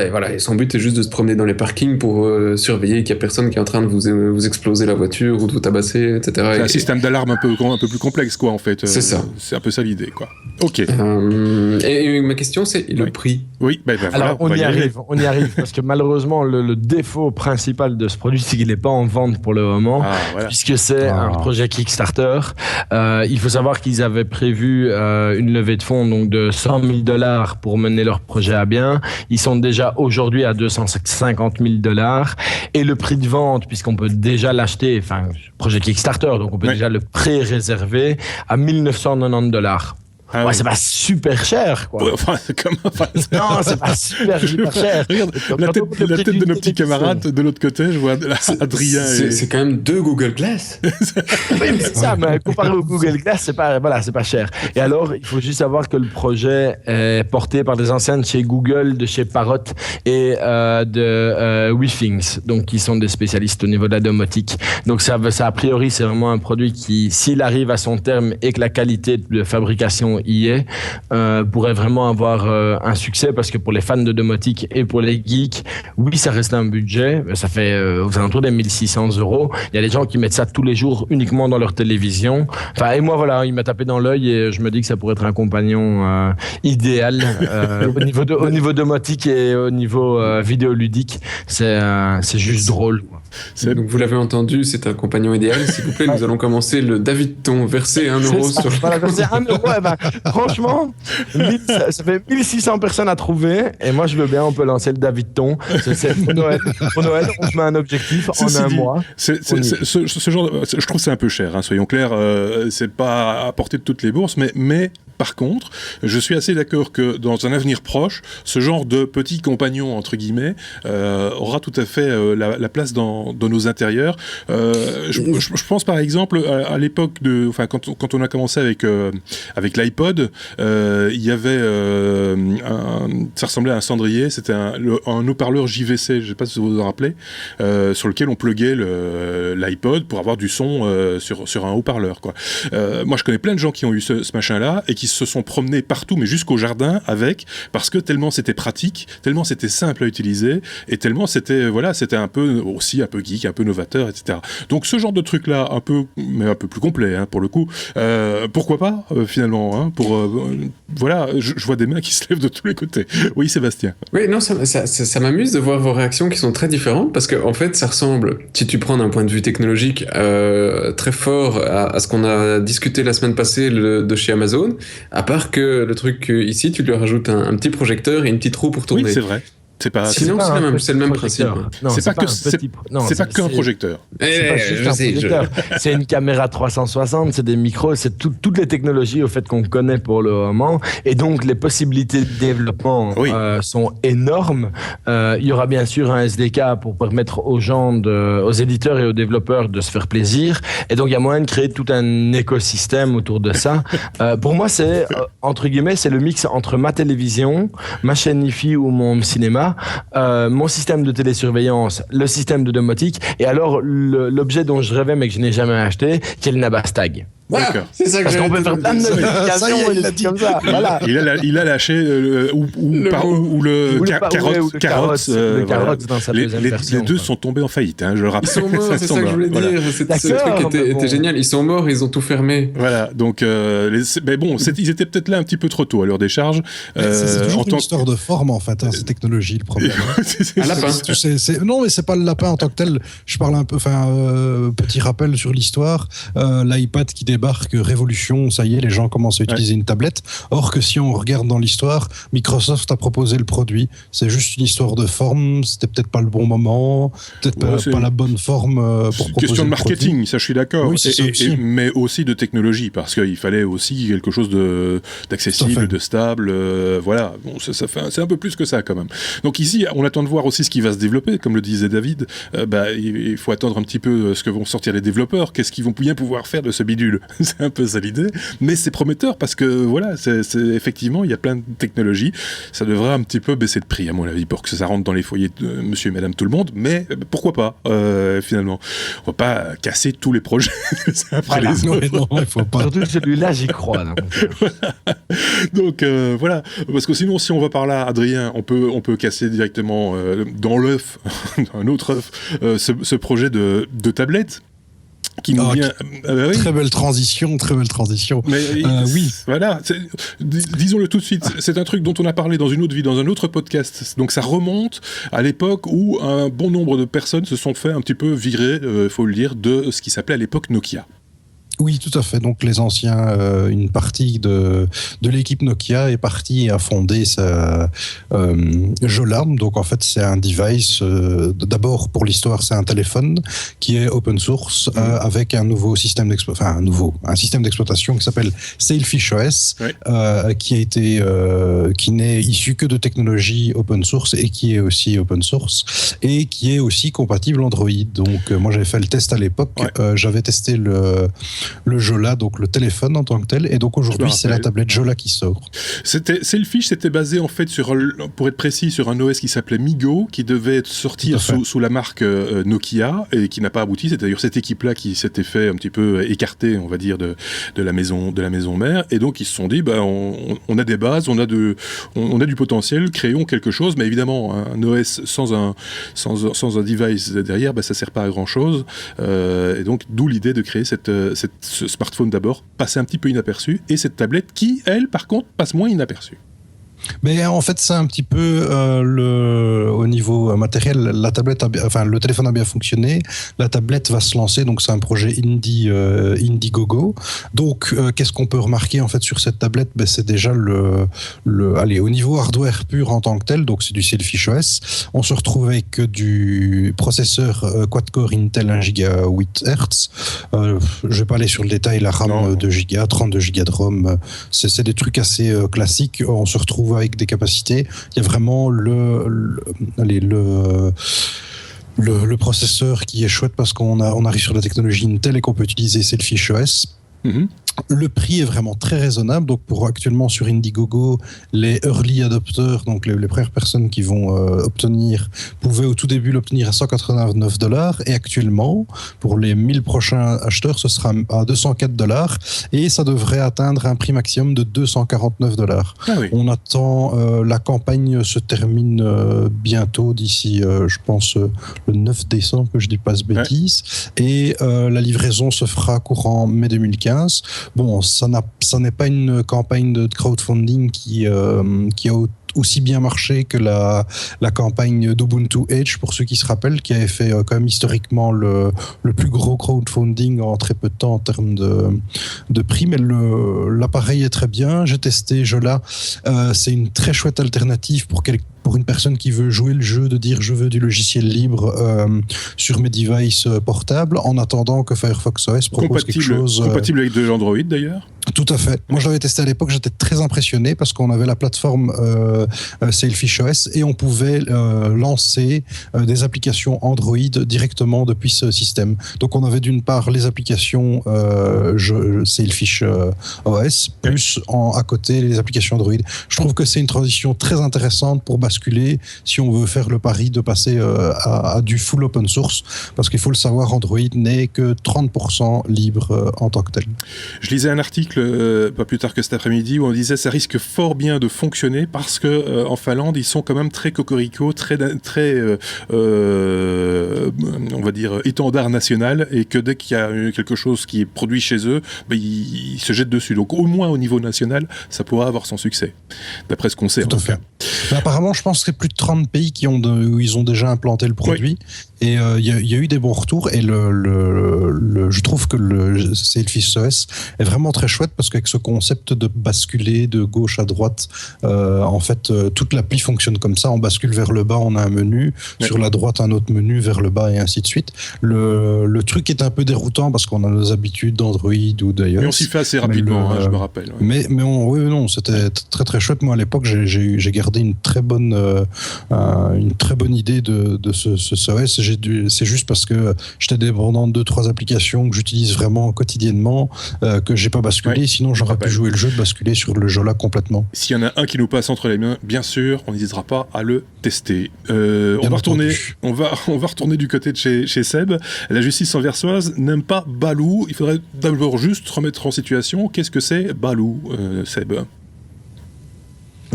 voilà. Et son but est juste de se promener dans les parkings pour surveiller qu'il n'y a personne qui est en train de vous exploser la voiture ou de vous tabasser, etc. C'est un système d'alarme un peu plus complexe, quoi, en fait. C'est ça. C'est un peu ça l'idée, quoi. Ok. Et ma question, c'est le prix. Oui, alors on y arrive, parce que malheureusement, le défaut principal de ce produit, c'est qu'il n'est pas en vente pour le moment, puisque c'est un projet Kickstarter. Il faut savoir qu'ils avaient prévu une levée de fonds donc de $100,000 pour mener leur projet à bien. Ils sont déjà aujourd'hui à $250,000 et le prix de vente, puisqu'on peut déjà l'acheter, projet Kickstarter, donc on peut déjà le pré-réserver à $1,990. c'est pas super cher, quoi. Ouais, enfin, c'est comme... non, c'est pas super cher. Regarde, la tête de nos petits camarades, de l'autre côté, je vois Adrien c'est quand même 2 Google Glass. Oui, mais c'est ça, mais comparé au Google Glass, c'est pas cher. Et alors, il faut juste savoir que le projet est porté par des anciens de chez Google, de chez Parrot et de WeThings, donc qui sont des spécialistes au niveau de la domotique. Donc ça a priori, c'est vraiment un produit qui, s'il arrive à son terme et que la qualité de fabrication y est, pourrait vraiment avoir un succès, parce que pour les fans de domotique et pour les geeks, oui, ça reste un budget, ça fait aux alentours des 1 600 €. Il y a des gens qui mettent ça tous les jours uniquement dans leur télévision. Enfin, et moi, voilà, il m'a tapé dans l'œil et je me dis que ça pourrait être un compagnon idéal au niveau domotique et au niveau vidéoludique. C'est juste drôle, quoi. Donc vous l'avez entendu, c'est un compagnon idéal. S'il vous plaît, nous allons commencer le Davidton, verser 1 euro sur... Voilà, verser 1 euro, franchement, ça fait 1600 personnes à trouver, et moi je veux bien, on peut lancer le Davidton. C'est pour Noël, on se met un objectif en un mois. Ce genre je trouve que c'est un peu cher, hein, soyons clairs, c'est pas à portée de toutes les bourses, mais par contre, je suis assez d'accord que dans un avenir proche, ce genre de petit compagnon, entre guillemets, aura tout à fait la place dans nos intérieurs. Je pense par exemple à l'époque quand on a commencé avec l'iPod, il y avait ça ressemblait à un cendrier, c'était un haut-parleur JVC, je ne sais pas si vous vous en rappelez, sur lequel on pluguait l'iPod pour avoir du son sur un haut-parleur, quoi. Moi je connais plein de gens qui ont eu ce machin-là et qui se sont promenés partout, mais jusqu'au jardin parce que tellement c'était pratique, tellement c'était simple à utiliser et tellement c'était un peu geek, un peu novateur, etc. Donc ce genre de truc là, un peu plus complet, hein, pour le coup, pourquoi pas finalement, hein, je vois des mains qui se lèvent de tous les côtés. Oui, Sébastien. Oui, non, ça m'amuse de voir vos réactions qui sont très différentes, parce que en fait ça ressemble, si tu prends d'un point de vue technologique, très fort à ce qu'on a discuté la semaine passée de chez Amazon, à part que le truc ici, tu lui rajoutes un petit projecteur et une petite roue pour tourner. Oui, c'est vrai. Sinon, c'est le même principe. Non, c'est pas qu'un projecteur. C'est une caméra 360, c'est des micros, c'est toutes les technologies au fait qu'on connaît pour le moment, et donc les possibilités de développement sont énormes. Il y aura bien sûr un SDK pour permettre aux éditeurs et aux développeurs de se faire plaisir, et donc il y a moyen de créer tout un écosystème autour de ça. Pour moi, c'est entre guillemets, c'est le mix entre ma télévision, ma chaîne IFI ou mon cinéma, mon système de télésurveillance, le système de domotique, et alors l'objet dont je rêvais mais que je n'ai jamais acheté, qui est le Nabastag. D'accord. C'est ça que parce qu'on peut faire plein de notifications et des trucs comme ça. Voilà. Il a lâché le carotte dans sa deuxième version. Les deux sont tombés en faillite, hein, je le rappelle. Ils sont morts, c'est ça que je voulais dire. Ce truc était génial. Ils sont morts, ils ont tout fermé. Voilà, donc mais bon, ils étaient peut-être là un petit peu trop tôt à leur décharge. C'est toujours une histoire de forme en fait, ces technologies, le problème. Un lapin. Non, mais c'est pas le lapin en tant que tel. Je parle un peu, petit rappel sur l'histoire. L'iPad qui débarque, révolution, ça y est, les gens commencent à utiliser une tablette. Or que si on regarde dans l'histoire, Microsoft a proposé le produit. C'est juste une histoire de forme, c'était peut-être pas le bon moment, peut-être pas la bonne forme pour proposer question de marketing, produit. ça je suis d'accord. Oui, mais aussi de technologie, parce qu'il fallait aussi quelque chose d'accessible, de stable. Voilà, bon, c'est un peu plus que ça quand même. Donc ici, on attend de voir aussi ce qui va se développer, comme le disait David. Il faut attendre un petit peu ce que vont sortir les développeurs, qu'est-ce qu'ils vont bien pouvoir faire de ce bidule. C'est un peu ça l'idée, mais c'est prometteur parce que voilà, c'est effectivement, il y a plein de technologies. Ça devrait un petit peu baisser de prix à mon avis pour que ça rentre dans les foyers de monsieur et madame tout le monde, mais pourquoi pas finalement. On va pas casser tous les projets après les autres. Non, il faut pas. Surtout celui-là, j'y crois. Donc voilà, parce que sinon si on va par là, Adrien, on peut casser directement dans l'œuf, dans un autre œuf, ce projet de tablette. Qui nous vient... oui. Très belle transition. Mais oui. Voilà, disons-le tout de suite, c'est un truc dont on a parlé dans une autre vie, dans un autre podcast. Donc ça remonte à l'époque où un bon nombre de personnes se sont fait un petit peu virer, faut le dire, de ce qui s'appelait à l'époque Nokia. Oui, tout à fait. Donc les anciens, une partie de l'équipe Nokia est partie et a fondé Jola. Donc en fait, c'est un device. D'abord, pour l'histoire, c'est un téléphone qui est open source avec un nouveau système un système d'exploitation qui s'appelle Sailfish OS, qui n'est issu que de technologies open source et qui est aussi open source et qui est aussi compatible Android. Donc moi, j'avais fait le test à l'époque. J'avais testé le Jola, donc le téléphone en tant que tel, et donc aujourd'hui c'est la tablette Jola qui sort. Sailfish, c'était basé en fait pour être précis, sur un OS qui s'appelait MeeGo, qui devait sortir sous la marque Nokia et qui n'a pas abouti. C'est d'ailleurs cette équipe-là qui s'était fait un petit peu écarter, on va dire, de la maison mère, et donc ils se sont dit, on a des bases, on a du potentiel, créons quelque chose, mais évidemment un OS sans un device derrière, ça sert pas à grand chose, et donc d'où l'idée de créer ce smartphone d'abord, passé un petit peu inaperçu, et cette tablette qui, elle, par contre, passe moins inaperçue. Mais en fait, c'est un petit peu au niveau matériel, le téléphone a bien fonctionné. La tablette va se lancer, donc c'est un projet Indiegogo. Donc, qu'est-ce qu'on peut remarquer en fait sur cette tablette? C'est déjà au niveau hardware pur en tant que tel. Donc, c'est du Sailfish OS. On se retrouve avec du processeur quad-core Intel 1 GHz. Je vais pas aller sur le détail. La RAM 2 Go, 32 Go de ROM. C'est des trucs assez classiques. On se retrouve avec des capacités. Il y a vraiment le processeur qui est chouette parce qu'on arrive sur la technologie Intel et qu'on peut utiliser Sailfish OS. Le prix est vraiment très raisonnable. Donc actuellement sur Indiegogo, les early adopters, donc les premières personnes qui vont pouvaient au tout début l'obtenir à $189, et actuellement pour les 1000 prochains acheteurs, ce sera à $204, et ça devrait atteindre un prix maximum de $249. On attend, la campagne se termine bientôt, d'ici je pense le 9 décembre, que je dis pas de bêtises, et la livraison se fera courant mai 2015. Bon, ça n'est pas une campagne de crowdfunding qui a aussi bien marché que la campagne d'Ubuntu Edge, pour ceux qui se rappellent, qui avait fait quand même historiquement le plus gros crowdfunding en très peu de temps en termes de prix, mais l'appareil est très bien. J'ai testé Jola, c'est une très chouette alternative pour une personne qui veut jouer le jeu, de dire je veux du logiciel libre sur mes devices portables, en attendant que Firefox OS propose quelque chose... Compatible avec de l'Android d'ailleurs. Tout à fait. Moi, je l'avais testé à l'époque, j'étais très impressionné parce qu'on avait la plateforme Sailfish OS et on pouvait lancer des applications Android directement depuis ce système. Donc, on avait d'une part les applications Sailfish OS, plus à côté les applications Android. Je trouve que c'est une transition très intéressante pour basculer, si on veut faire le pari de passer à du full open source, parce qu'il faut le savoir, Android n'est que 30% libre en tant que tel. Je lisais un article pas plus tard que cet après-midi où on disait ça risque fort bien de fonctionner parce que en Finlande ils sont quand même très cocorico, très on va dire étendard national, et que dès qu'il y a quelque chose qui est produit chez eux, ils se jettent dessus. Donc au moins au niveau national, ça pourra avoir son succès, d'après ce qu'on sait. Tout à fait. Mais apparemment, je pense que c'est plus de 30 pays où ils ont déjà implanté le produit. Oui. Et il y a eu des bons retours, et je trouve que le Sailfish OS est vraiment très chouette parce qu'avec ce concept de basculer de gauche à droite, en fait, toute l'appli fonctionne comme ça. On bascule vers le bas, on a un menu, sur la droite un autre menu, vers le bas, et ainsi de suite. Le truc est un peu déroutant parce qu'on a nos habitudes d'Android ou d'ailleurs. Mais on s'y fait assez rapidement, je me rappelle. Ouais. Mais c'était très très chouette. Moi à l'époque, j'ai gardé une très bonne idée de ce OS. C'est juste parce que j'étais dépendant de 2-3 applications que j'utilise vraiment quotidiennement, que j'ai pas basculé. Ouais, sinon, j'aurais pu jouer le jeu, basculer sur le Jola complètement. S'il y en a un qui nous passe entre les mains, bien sûr, on n'hésitera pas à le tester. On va retourner du côté de chez Seb. La justice anversoise n'aime pas Baloo. Il faudrait d'abord juste remettre en situation. Qu'est-ce que c'est Baloo, Seb ?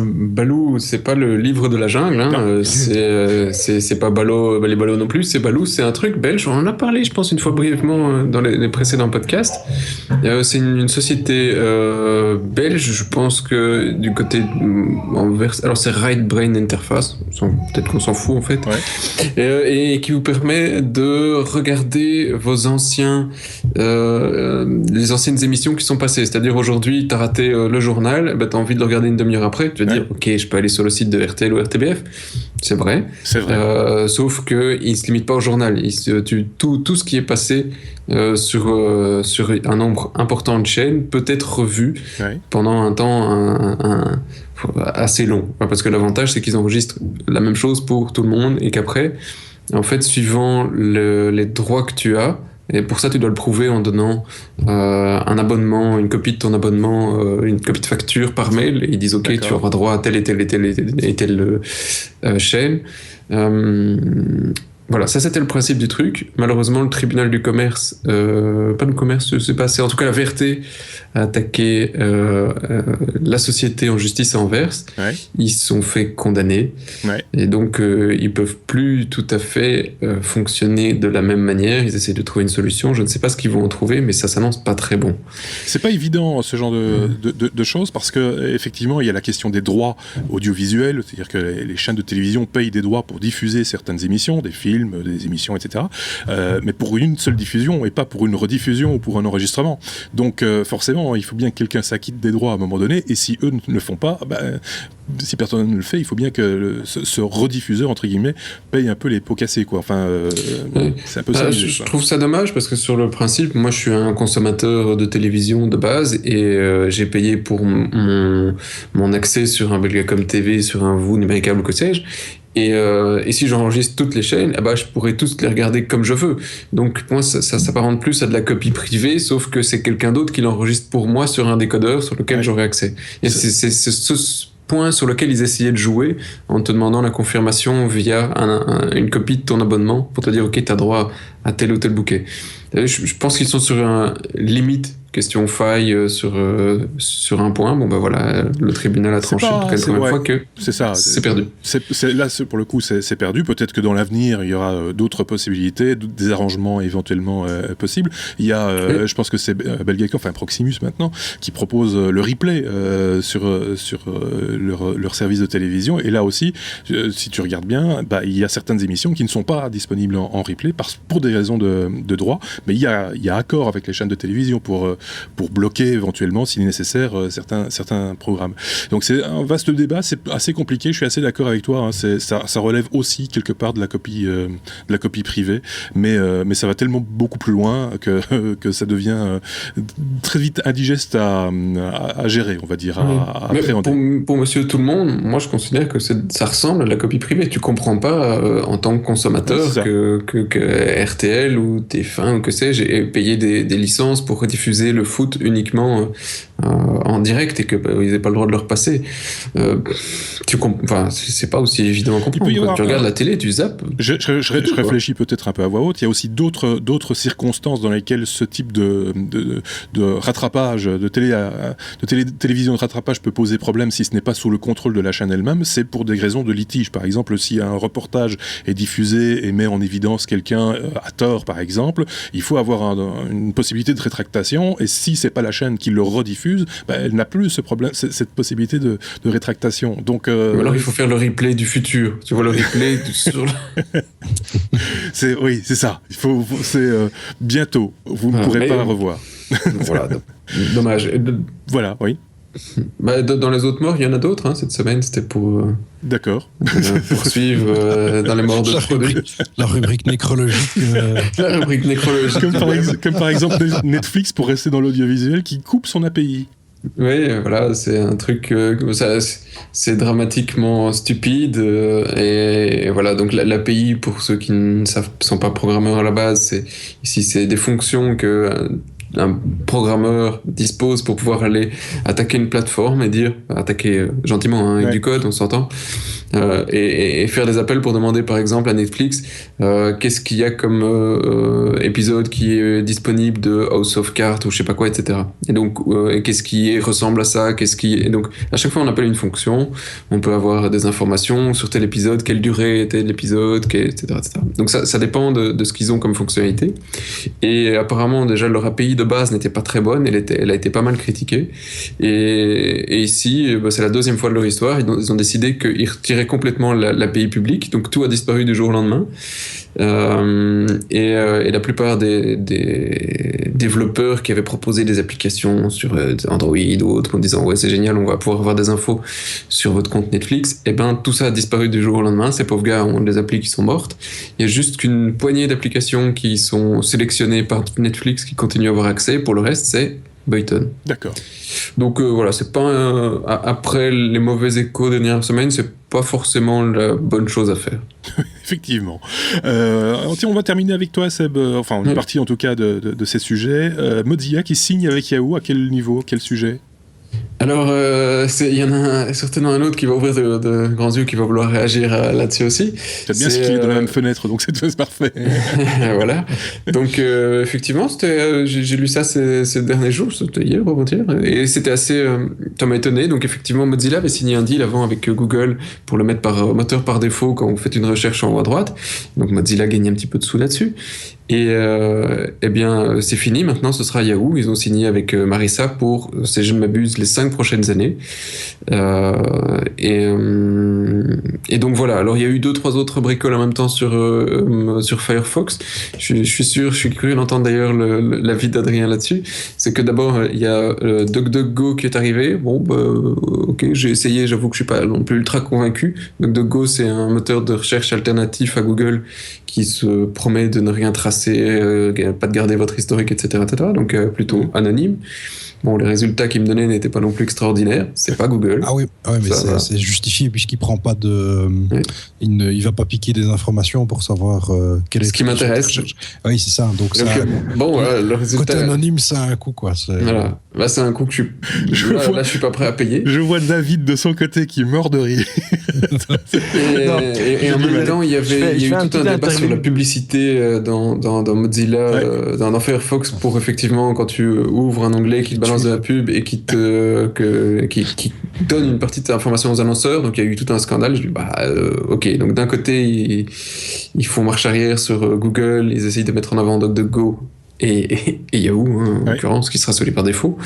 Baloo, c'est pas le livre de la jungle, hein. C'est pas Baloo, les Baloo non plus, c'est Baloo, c'est un truc belge, on en a parlé je pense une fois brièvement dans les précédents podcasts. C'est une société belge, je pense que du côté alors c'est Right Brain Interface, peut-être qu'on s'en fout en fait, et qui vous permet de regarder vos les anciennes émissions qui sont passées, c'est-à-dire aujourd'hui t'as raté le journal, t'as envie de le regarder une demi-heure après, tu vas dire ok, je peux aller sur le site de RTL ou RTBF. C'est vrai. Sauf que il se limite pas au journal. Tout ce qui est passé sur un nombre important de chaînes peut être revu pendant un temps assez long. Parce que l'avantage, c'est qu'ils enregistrent la même chose pour tout le monde et qu'après, en fait, suivant les droits que tu as, et pour ça, tu dois le prouver en donnant un abonnement, une copie de ton abonnement, une copie de facture par mail. Et ils disent, OK, tu auras droit à telle et telle chaîne. Voilà, ça c'était le principe du truc. Malheureusement, le tribunal du commerce, pas le commerce, je sais pas, c'est en tout cas la VRT a attaqué la société en justice à Anvers. Ils se sont fait condamner. Et donc, ils peuvent plus tout à fait fonctionner de la même manière. Ils essaient de trouver une solution. Je ne sais pas ce qu'ils vont en trouver, mais ça s'annonce pas très bon. C'est pas évident, ce genre de choses, parce que effectivement, il y a la question des droits audiovisuels, c'est-à-dire que les chaînes de télévision payent des droits pour diffuser certaines émissions, des films, des émissions, etc. Mais pour une seule diffusion et pas pour une rediffusion ou pour un enregistrement. Donc forcément, il faut bien que quelqu'un s'acquitte des droits à un moment donné, et si eux ne le font pas, si personne ne le fait, il faut bien que ce rediffuseur, entre guillemets, paye un peu les pots cassés, quoi. Enfin, c'est un peu ça. Je trouve ça dommage, parce que sur le principe, moi je suis un consommateur de télévision de base, et j'ai payé pour mon accès sur un Belgacom TV, sur un VOO numéricable, que sais-je. Et si j'enregistre toutes les chaînes, je pourrais tous les regarder comme je veux. Donc moi, ça s'apparente plus à de la copie privée, sauf que c'est quelqu'un d'autre qui l'enregistre pour moi sur un décodeur sur lequel j'aurai accès. Et c'est ce point sur lequel ils essayaient de jouer en te demandant la confirmation via une copie de ton abonnement pour te dire ok, t'as droit à tel ou tel bouquet. Je pense qu'ils sont sur un limite question faille sur un point. Voilà, le tribunal a tranché une première fois que c'est perdu. Là, pour le coup, c'est perdu. Peut-être que dans l'avenir, il y aura d'autres possibilités, des arrangements éventuellement possibles. Il y a, je pense que c'est Belgacom, enfin Proximus maintenant, qui propose le replay sur leur service de télévision. Et là aussi, si tu regardes bien, il y a certaines émissions qui ne sont pas disponibles en replay pour des raisons de droit. Mais il y a accord avec les chaînes de télévision pour bloquer éventuellement, s'il est nécessaire, certains programmes. Donc c'est un vaste débat, c'est assez compliqué, je suis assez d'accord avec toi, hein, ça relève aussi quelque part de la copie privée, mais ça va tellement beaucoup plus loin que ça devient très vite indigeste à gérer, on va dire, à appréhender. Pour monsieur tout le monde, moi je considère que ça ressemble à la copie privée. Tu comprends pas en tant que consommateur que RTL ou TF1 ou que sais-je ait payé des licences pour rediffuser le foot uniquement en direct et qu'ils n'aient pas le droit de le repasser. C'est pas aussi évident à comprendre. Quand tu regardes la télé, tu zappes. Je réfléchis peut-être un peu à voix haute. Il y a aussi d'autres circonstances dans lesquelles ce type de rattrapage, de télévision de rattrapage peut poser problème si ce n'est pas sous le contrôle de la chaîne elle-même. C'est pour des raisons de litige. Par exemple, si un reportage est diffusé et met en évidence quelqu'un à tort, par exemple, il faut avoir une possibilité de rétractation, et si c'est pas la chaîne qui le rediffuse, elle n'a plus cette possibilité de rétractation. Donc, ou alors il faut faire le replay du futur. Tu vois le replay sur oui, c'est ça. C'est bientôt. Vous ne pourrez pas la revoir. Voilà, dommage. Voilà, oui. Dans les autres morts, il y en a d'autres. Cette semaine, c'était pour poursuivre dans les morts de la rubrique nécrologique. La rubrique nécrologique. Comme par exemple Netflix, pour rester dans l'audiovisuel, qui coupe son API. Oui, voilà, c'est un truc, c'est dramatiquement stupide, et voilà, donc l'API, pour ceux qui ne sont pas programmeurs à la base, c'est des fonctions que un programmeur dispose pour pouvoir aller attaquer une plateforme et dire, attaquer gentiment avec du code, on s'entend, et faire des appels pour demander par exemple à Netflix qu'est-ce qu'il y a comme épisode qui est disponible de House of Cards ou je sais pas quoi, etc. Et donc qu'est-ce qui ressemble à ça, et donc à chaque fois on appelle une fonction, on peut avoir des informations sur tel épisode, quelle durée était l'épisode, etc., etc. Donc ça dépend de ce qu'ils ont comme fonctionnalité. Et apparemment déjà leur API de base n'était pas très bonne, elle a été pas mal critiquée. Et ici, c'est la deuxième fois de leur histoire, ils ont décidé qu'ils retiraient complètement l'API publique, donc tout a disparu du jour au lendemain. Et la plupart des développeurs qui avaient proposé des applications sur Android ou autres en disant ouais c'est génial, on va pouvoir avoir des infos sur votre compte Netflix, et ben tout ça a disparu du jour au lendemain. Ces pauvres gars ont des applis qui sont mortes. Il y a juste qu'une poignée d'applications qui sont sélectionnées par Netflix qui continuent à avoir accès. Pour le reste c'est Boyton. D'accord. Donc voilà, c'est pas après les mauvais échos des dernières semaines, c'est pas forcément la bonne chose à faire. Effectivement. On va terminer avec toi, Seb. Enfin, une partie en tout cas de ces sujets. Mozilla qui signe avec Yahoo, à quel niveau, quel sujet ? Alors, il y en a certainement un autre qui va ouvrir de grands yeux, qui va vouloir réagir là-dessus aussi. C'est bien ce qu'il est dans la même fenêtre, donc c'est parfait. Voilà. Donc, effectivement, j'ai lu ça ces derniers jours, c'était hier, on va dire, et c'était assez... ça m'a étonné. Donc, effectivement, Mozilla avait signé un deal avant avec Google pour le mettre moteur par défaut quand vous faites une recherche en haut à droite. Donc, Mozilla gagne un petit peu de sous là-dessus. Et eh bien, c'est fini. Maintenant, ce sera Yahoo. Ils ont signé avec Marissa pour, si je ne m'abuse, les 5 prochaines années. Et donc voilà. Alors, il y a eu 2-3 autres bricoles en même temps sur Firefox. Je suis curieux d'entendre d'ailleurs l'avis d'Adrien là-dessus. C'est que d'abord, il y a DuckDuckGo qui est arrivé. Bon, ok, j'ai essayé. J'avoue que je suis pas non plus ultra convaincu. DuckDuckGo, c'est un moteur de recherche alternatif à Google qui se promet de ne rien tracer, pas de garder votre historique, etc. Donc plutôt anonyme. Bon, les résultats qu'il me donnait n'étaient pas non plus extraordinaires. C'est pas Google. Ah oui, mais c'est justifié puisqu'il prend pas de. Oui. Il va pas piquer des informations pour savoir quel est. Ce qui m'intéresse. Oui, c'est ça. Donc bon, voilà, le résultat. Côté anonyme, c'est un coup, quoi. Voilà. Là, c'est un coup que je suis pas prêt à payer. Je vois David de son côté qui meurt de rire. et en même temps, il y a eu tout un débat sur la publicité dans Mozilla, dans Firefox, pour effectivement, quand tu ouvres un onglet qui te balance de la pub et qui donne une partie de tes informations aux annonceurs. Donc il y a eu tout un scandale. Je dis ok. Donc d'un côté ils font marche arrière sur Google, ils essayent de mettre en avant DuckDuckGo et Yahoo en l'occurrence, qui sera celui par défaut.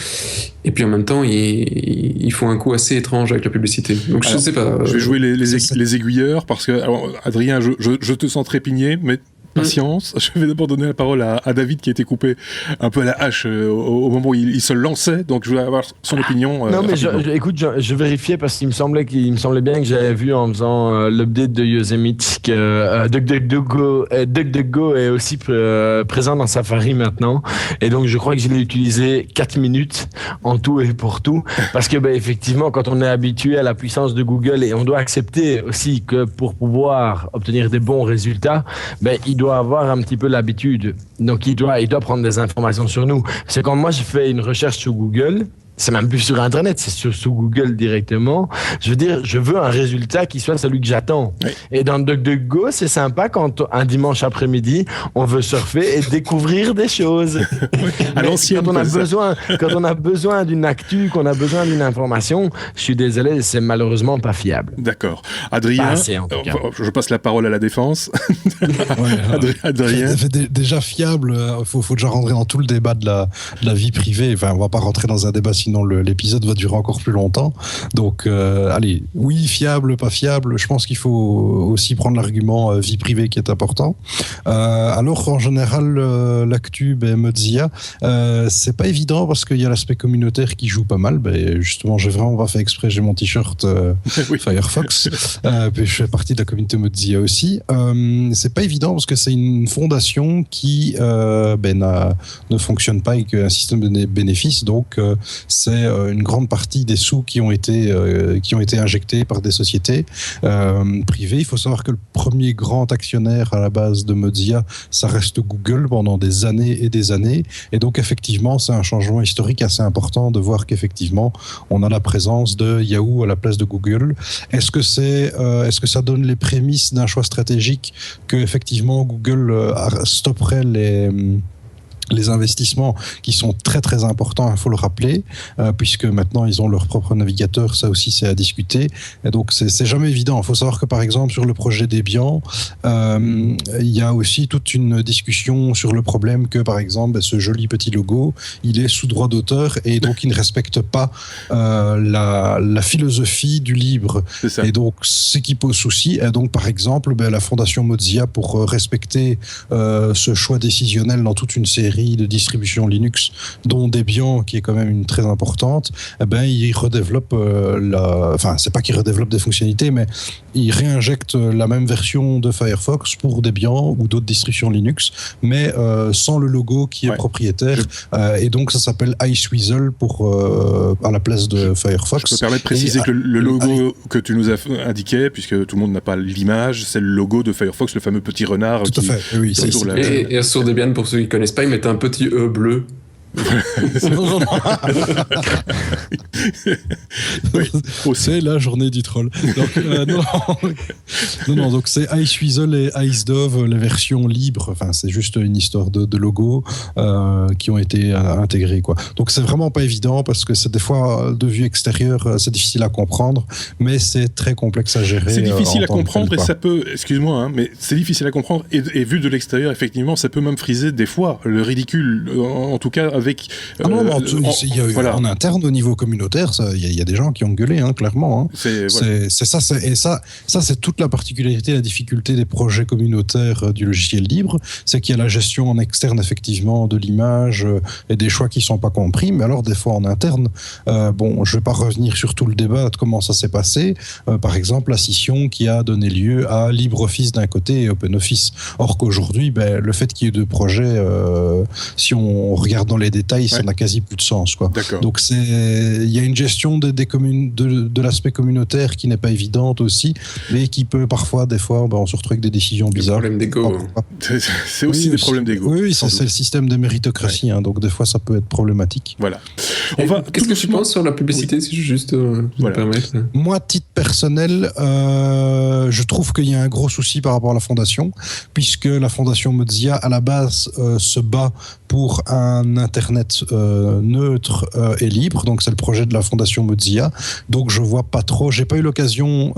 Et puis en même temps ils font un coup assez étrange avec la publicité. Donc je sais pas. Je vais jouer les aiguilleurs parce que Adrien, je te sens trépigner, mais patience. Je vais d'abord donner la parole à David qui a été coupé un peu à la hache au moment où il se lançait, donc je voulais avoir son opinion. Non mais écoute, je vérifiais parce qu'il me semblait bien que j'avais vu en faisant l'update de Yosemite que DuckDuckGo est aussi présent dans Safari maintenant, et donc je crois que je l'ai utilisé 4 minutes en tout et pour tout, parce que effectivement quand on est habitué à la puissance de Google, et on doit accepter aussi que pour pouvoir obtenir des bons résultats, il doit avoir un petit peu l'habitude. Donc, il doit prendre des informations sur nous. C'est quand moi, je fais une recherche sur Google, c'est même plus sur Internet, c'est sur Google directement. Je veux dire, je veux un résultat qui soit celui que j'attends. Oui. Et dans DuckDuckGo, c'est sympa quand un dimanche après-midi, on veut surfer et découvrir des choses. À l'ancienne, quand on a besoin d'une actu, qu'on a besoin d'une information, je suis désolé, c'est malheureusement pas fiable. D'accord. Adrien, je passe la parole à la défense. Adrien. Déjà fiable, faut déjà rentrer dans tout le débat de la vie privée. Enfin, on va pas rentrer dans un débat sinon l'épisode va durer encore plus longtemps. Donc, allez, oui, fiable, pas fiable, je pense qu'il faut aussi prendre l'argument vie privée qui est important. Alors, en général, l'actu, Mozilla, c'est pas évident parce qu'il y a l'aspect communautaire qui joue pas mal. Justement, j'ai vraiment pas fait exprès, j'ai mon t-shirt Firefox, puis je fais partie de la communauté Mozilla aussi. C'est pas évident parce que c'est une fondation qui ne fonctionne pas avec un système de bénéfices, donc c'est une grande partie des sous qui ont été injectés par des sociétés privées. Il faut savoir que le premier grand actionnaire à la base de Mozilla, ça reste Google pendant des années et des années. Et donc, effectivement, c'est un changement historique assez important de voir qu'effectivement, on a la présence de Yahoo à la place de Google. Est-ce que ça donne les prémices d'un choix stratégique que effectivement Google stopperait les investissements qui sont très très importants, il faut le rappeler, puisque maintenant ils ont leur propre navigateur, ça aussi c'est à discuter. Et donc c'est jamais évident. Il faut savoir que par exemple sur le projet Debian, il y a aussi toute une discussion sur le problème que par exemple ce joli petit logo, il est sous droit d'auteur et donc il ne respecte pas la philosophie du libre. Et donc ce qui pose souci. Et donc par exemple la fondation Mozilla, pour respecter ce choix décisionnel dans toute une série de distribution Linux, dont Debian, qui est quand même une très importante, il redéveloppe enfin, c'est pas qu'il redéveloppe des fonctionnalités, mais il réinjecte la même version de Firefox pour Debian ou d'autres distributions Linux, mais sans le logo qui est propriétaire. Et donc, ça s'appelle Iceweasel à la place de Firefox. Je me permets de préciser que le logo que tu nous as indiqué, puisque tout le monde n'a pas l'image, c'est le logo de Firefox, le fameux petit renard. Tout à fait, oui. Et sur Debian, pour ceux qui ne connaissent pas, ils mettent un petit E bleu. Non. Oui. C'est la journée du troll. Donc, donc c'est Iceweasel et IceDove, les versions libres. Enfin, c'est juste une histoire de logos qui ont été intégrés, quoi. Donc c'est vraiment pas évident parce que c'est des fois de vue extérieure, c'est difficile à comprendre, mais c'est très complexe à gérer. C'est difficile à comprendre et ça peut, excuse-moi, mais c'est difficile à comprendre et vu de l'extérieur, effectivement, ça peut même friser des fois le ridicule, en tout cas avec. En interne au niveau communautaire, il y a des gens qui ont gueulé, clairement. C'est ça, c'est toute la particularité, la difficulté des projets communautaires du logiciel libre, c'est qu'il y a la gestion en externe effectivement de l'image et des choix qui sont pas compris, mais alors des fois en interne, je vais pas revenir sur tout le débat de comment ça s'est passé. Par exemple, la scission qui a donné lieu à LibreOffice d'un côté et OpenOffice. Or qu'aujourd'hui, le fait qu'il y ait deux projets, si on regarde dans les détails, ça n'a quasi plus de sens, quoi. Donc il y a une gestion de l'aspect communautaire qui n'est pas évidente aussi, mais qui peut parfois, des fois, on se retrouve avec des décisions bizarres. Des problèmes d'ego. C'est aussi des problèmes d'ego. Oui, c'est le système de méritocratie, donc des fois ça peut être problématique. Voilà. Qu'est-ce que tu penses sur la publicité, si je juste me permettre? Moi, titre personnel, je trouve qu'il y a un gros souci par rapport à la fondation, puisque la fondation Mozilla, à la base, se bat pour un Internet neutre et libre. Donc, c'est le projet de la fondation Mozilla. Donc, je vois pas trop. J'ai pas eu l'occasion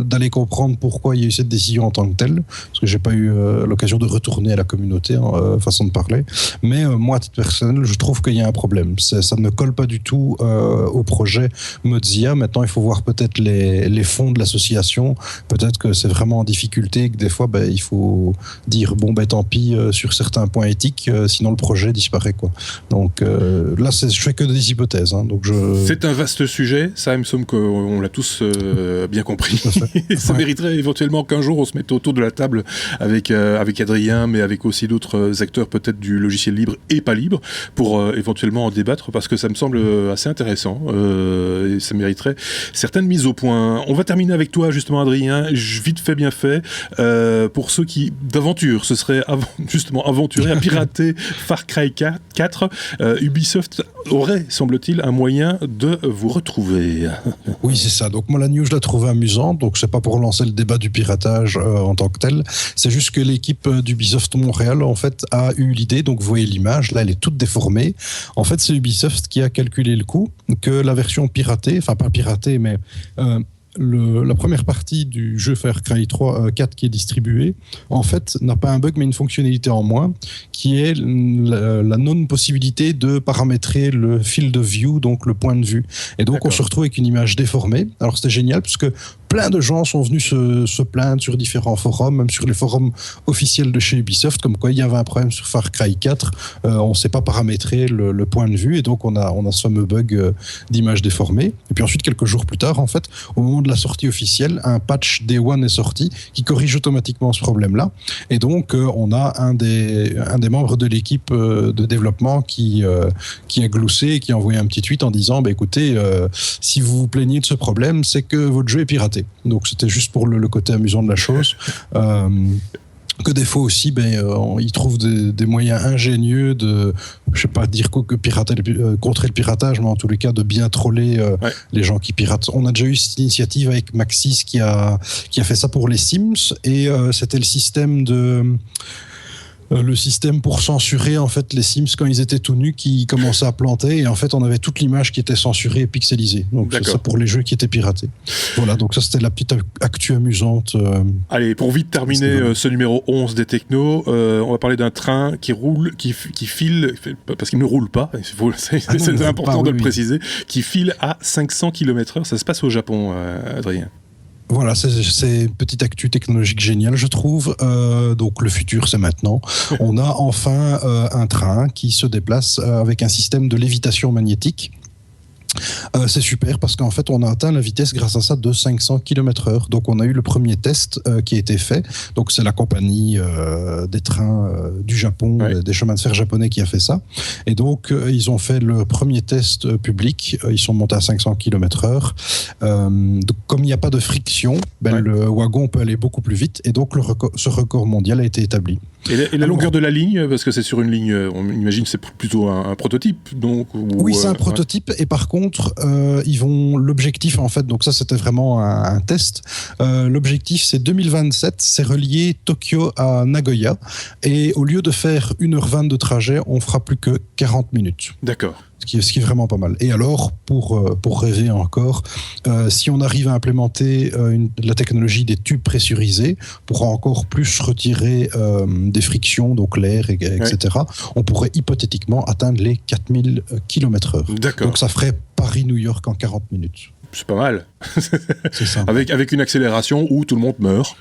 d'aller comprendre pourquoi il y a eu cette décision en tant que telle, parce que j'ai pas eu l'occasion de retourner à la communauté, façon de parler. Mais moi, à titre personnel, je trouve qu'il y a un problème. Ça ne colle pas du tout au projet Mozilla. Maintenant, il faut voir peut-être les fonds de l'association. Peut-être que c'est vraiment en difficulté et que des fois, il faut dire tant pis sur certains points éthiques, sinon le projet disparaît, quoi. Donc là, je fais que des hypothèses. C'est un vaste sujet. Ça, il me semble qu'on l'a tous bien compris. Ça mériterait éventuellement qu'un jour on se mette autour de la table avec Adrien, mais avec aussi d'autres acteurs peut-être du logiciel libre et pas libre, pour éventuellement en débattre, parce que ça me semble assez intéressant et ça mériterait certaines mises au point. On va terminer avec toi justement, Adrien. Vite fait, bien fait. Pour ceux qui d'aventure se seraient justement aventurés à pirater Far Cry 4, Ubisoft aurait, semble-t-il, un moyen de vous retrouver. Oui, c'est ça. Donc moi, la news, je la trouvais amusante. Donc c'est pas pour lancer le débat du piratage en tant que tel. C'est juste que l'équipe d'Ubisoft Montréal, en fait, a eu l'idée. Donc vous voyez l'image, là, elle est toute déformée. En fait, c'est Ubisoft qui a calculé le coût que la version piratée, enfin pas piratée, mais la première partie du jeu Far Cry 4 qui est distribué, en fait, n'a pas un bug, mais une fonctionnalité en moins, qui est la non-possibilité de paramétrer le field of view, donc le point de vue. Et donc, on se retrouve avec une image déformée. Alors, c'était génial, puisque plein de gens sont venus se plaindre sur différents forums, même sur les forums officiels de chez Ubisoft, comme quoi il y avait un problème sur Far Cry 4. On ne sait pas paramétrer le point de vue, et donc on a ce fameux bug d'image déformée. Et puis ensuite, quelques jours plus tard, en fait, au moment de la sortie officielle, un patch Day One est sorti qui corrige automatiquement ce problème-là. Et donc, on a un des membres de l'équipe de développement qui a gloussé et qui a envoyé un petit tweet en disant écoutez, si vous vous plaignez de ce problème, c'est que votre jeu est piraté. Donc, c'était juste pour le côté amusant de la chose. Que des fois aussi, ils trouvent des moyens ingénieux de, je sais pas dire que contrer le piratage, mais en tous les cas de bien troller les gens qui piratent. On a déjà eu cette initiative avec Maxis qui a fait ça pour les Sims, et c'était le système pour censurer en fait les Sims quand ils étaient tout nus qui commençaient à planter, et en fait on avait toute l'image qui était censurée et pixelisée. Donc c'est ça pour les jeux qui étaient piratés. Voilà, donc ça c'était la petite actu amusante. Allez, pour vite terminer ce numéro 11 des technos, on va parler d'un train qui roule, qui file, parce qu'il ne roule pas, c'est important de le préciser, qui file à 500 km/h. Ça se passe au Japon, Adrien. Voilà, c'est une petite actu technologique géniale, je trouve. Donc le futur, c'est maintenant. On a enfin un train qui se déplace avec un système de lévitation magnétique. C'est super parce qu'en fait on a atteint la vitesse grâce à ça de 500 km/h. Donc on a eu le premier test qui a été fait. Donc c'est la compagnie des trains du Japon, des chemins de fer japonais qui a fait ça. Et donc ils ont fait le premier test public. Ils sont montés à 500 km/h. Donc comme il n'y a pas de friction, le wagon peut aller beaucoup plus vite. Et donc ce record mondial a été établi. Et la longueur de la ligne, parce que c'est sur une ligne, on imagine que c'est plutôt un prototype, donc. Oui, c'est un prototype, et par contre, l'objectif en fait, donc ça c'était vraiment un test. L'objectif c'est 2027, c'est relier Tokyo à Nagoya, et au lieu de faire 1h20 de trajet, on fera plus que 40 minutes. D'accord. Ce qui est vraiment pas mal. Et alors, pour rêver encore, si on arrive à implémenter la technologie des tubes pressurisés, on pourra encore plus retirer des frictions, donc l'air, etc. On pourrait hypothétiquement atteindre les 4000 km/h. D'accord. Donc ça ferait Paris-New York en 40 minutes. C'est pas mal. C'est ça. Avec une accélération où tout le monde meurt.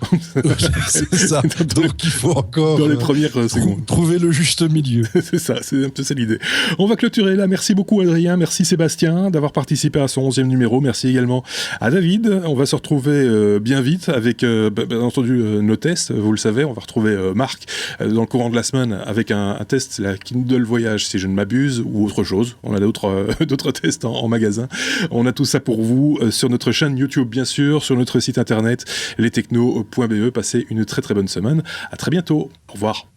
C'est ça. Donc il faut encore dans les premières secondes trouver le juste milieu. C'est ça, c'est un peu ça l'idée. On va clôturer là. Merci beaucoup Adrien, merci Sébastien d'avoir participé à ce 11e numéro. Merci également à David. On va se retrouver bien vite avec bien entendu nos tests. Vous le savez, on va retrouver Marc dans le courant de la semaine avec un test, la Kindle Voyage si je ne m'abuse, ou autre chose. On a d'autres tests en magasin. On a tout ça pour vous sur notre chaîne YouTube, bien sûr, sur notre site internet lestechno.be. Passez une très très bonne semaine. À très bientôt. Au revoir.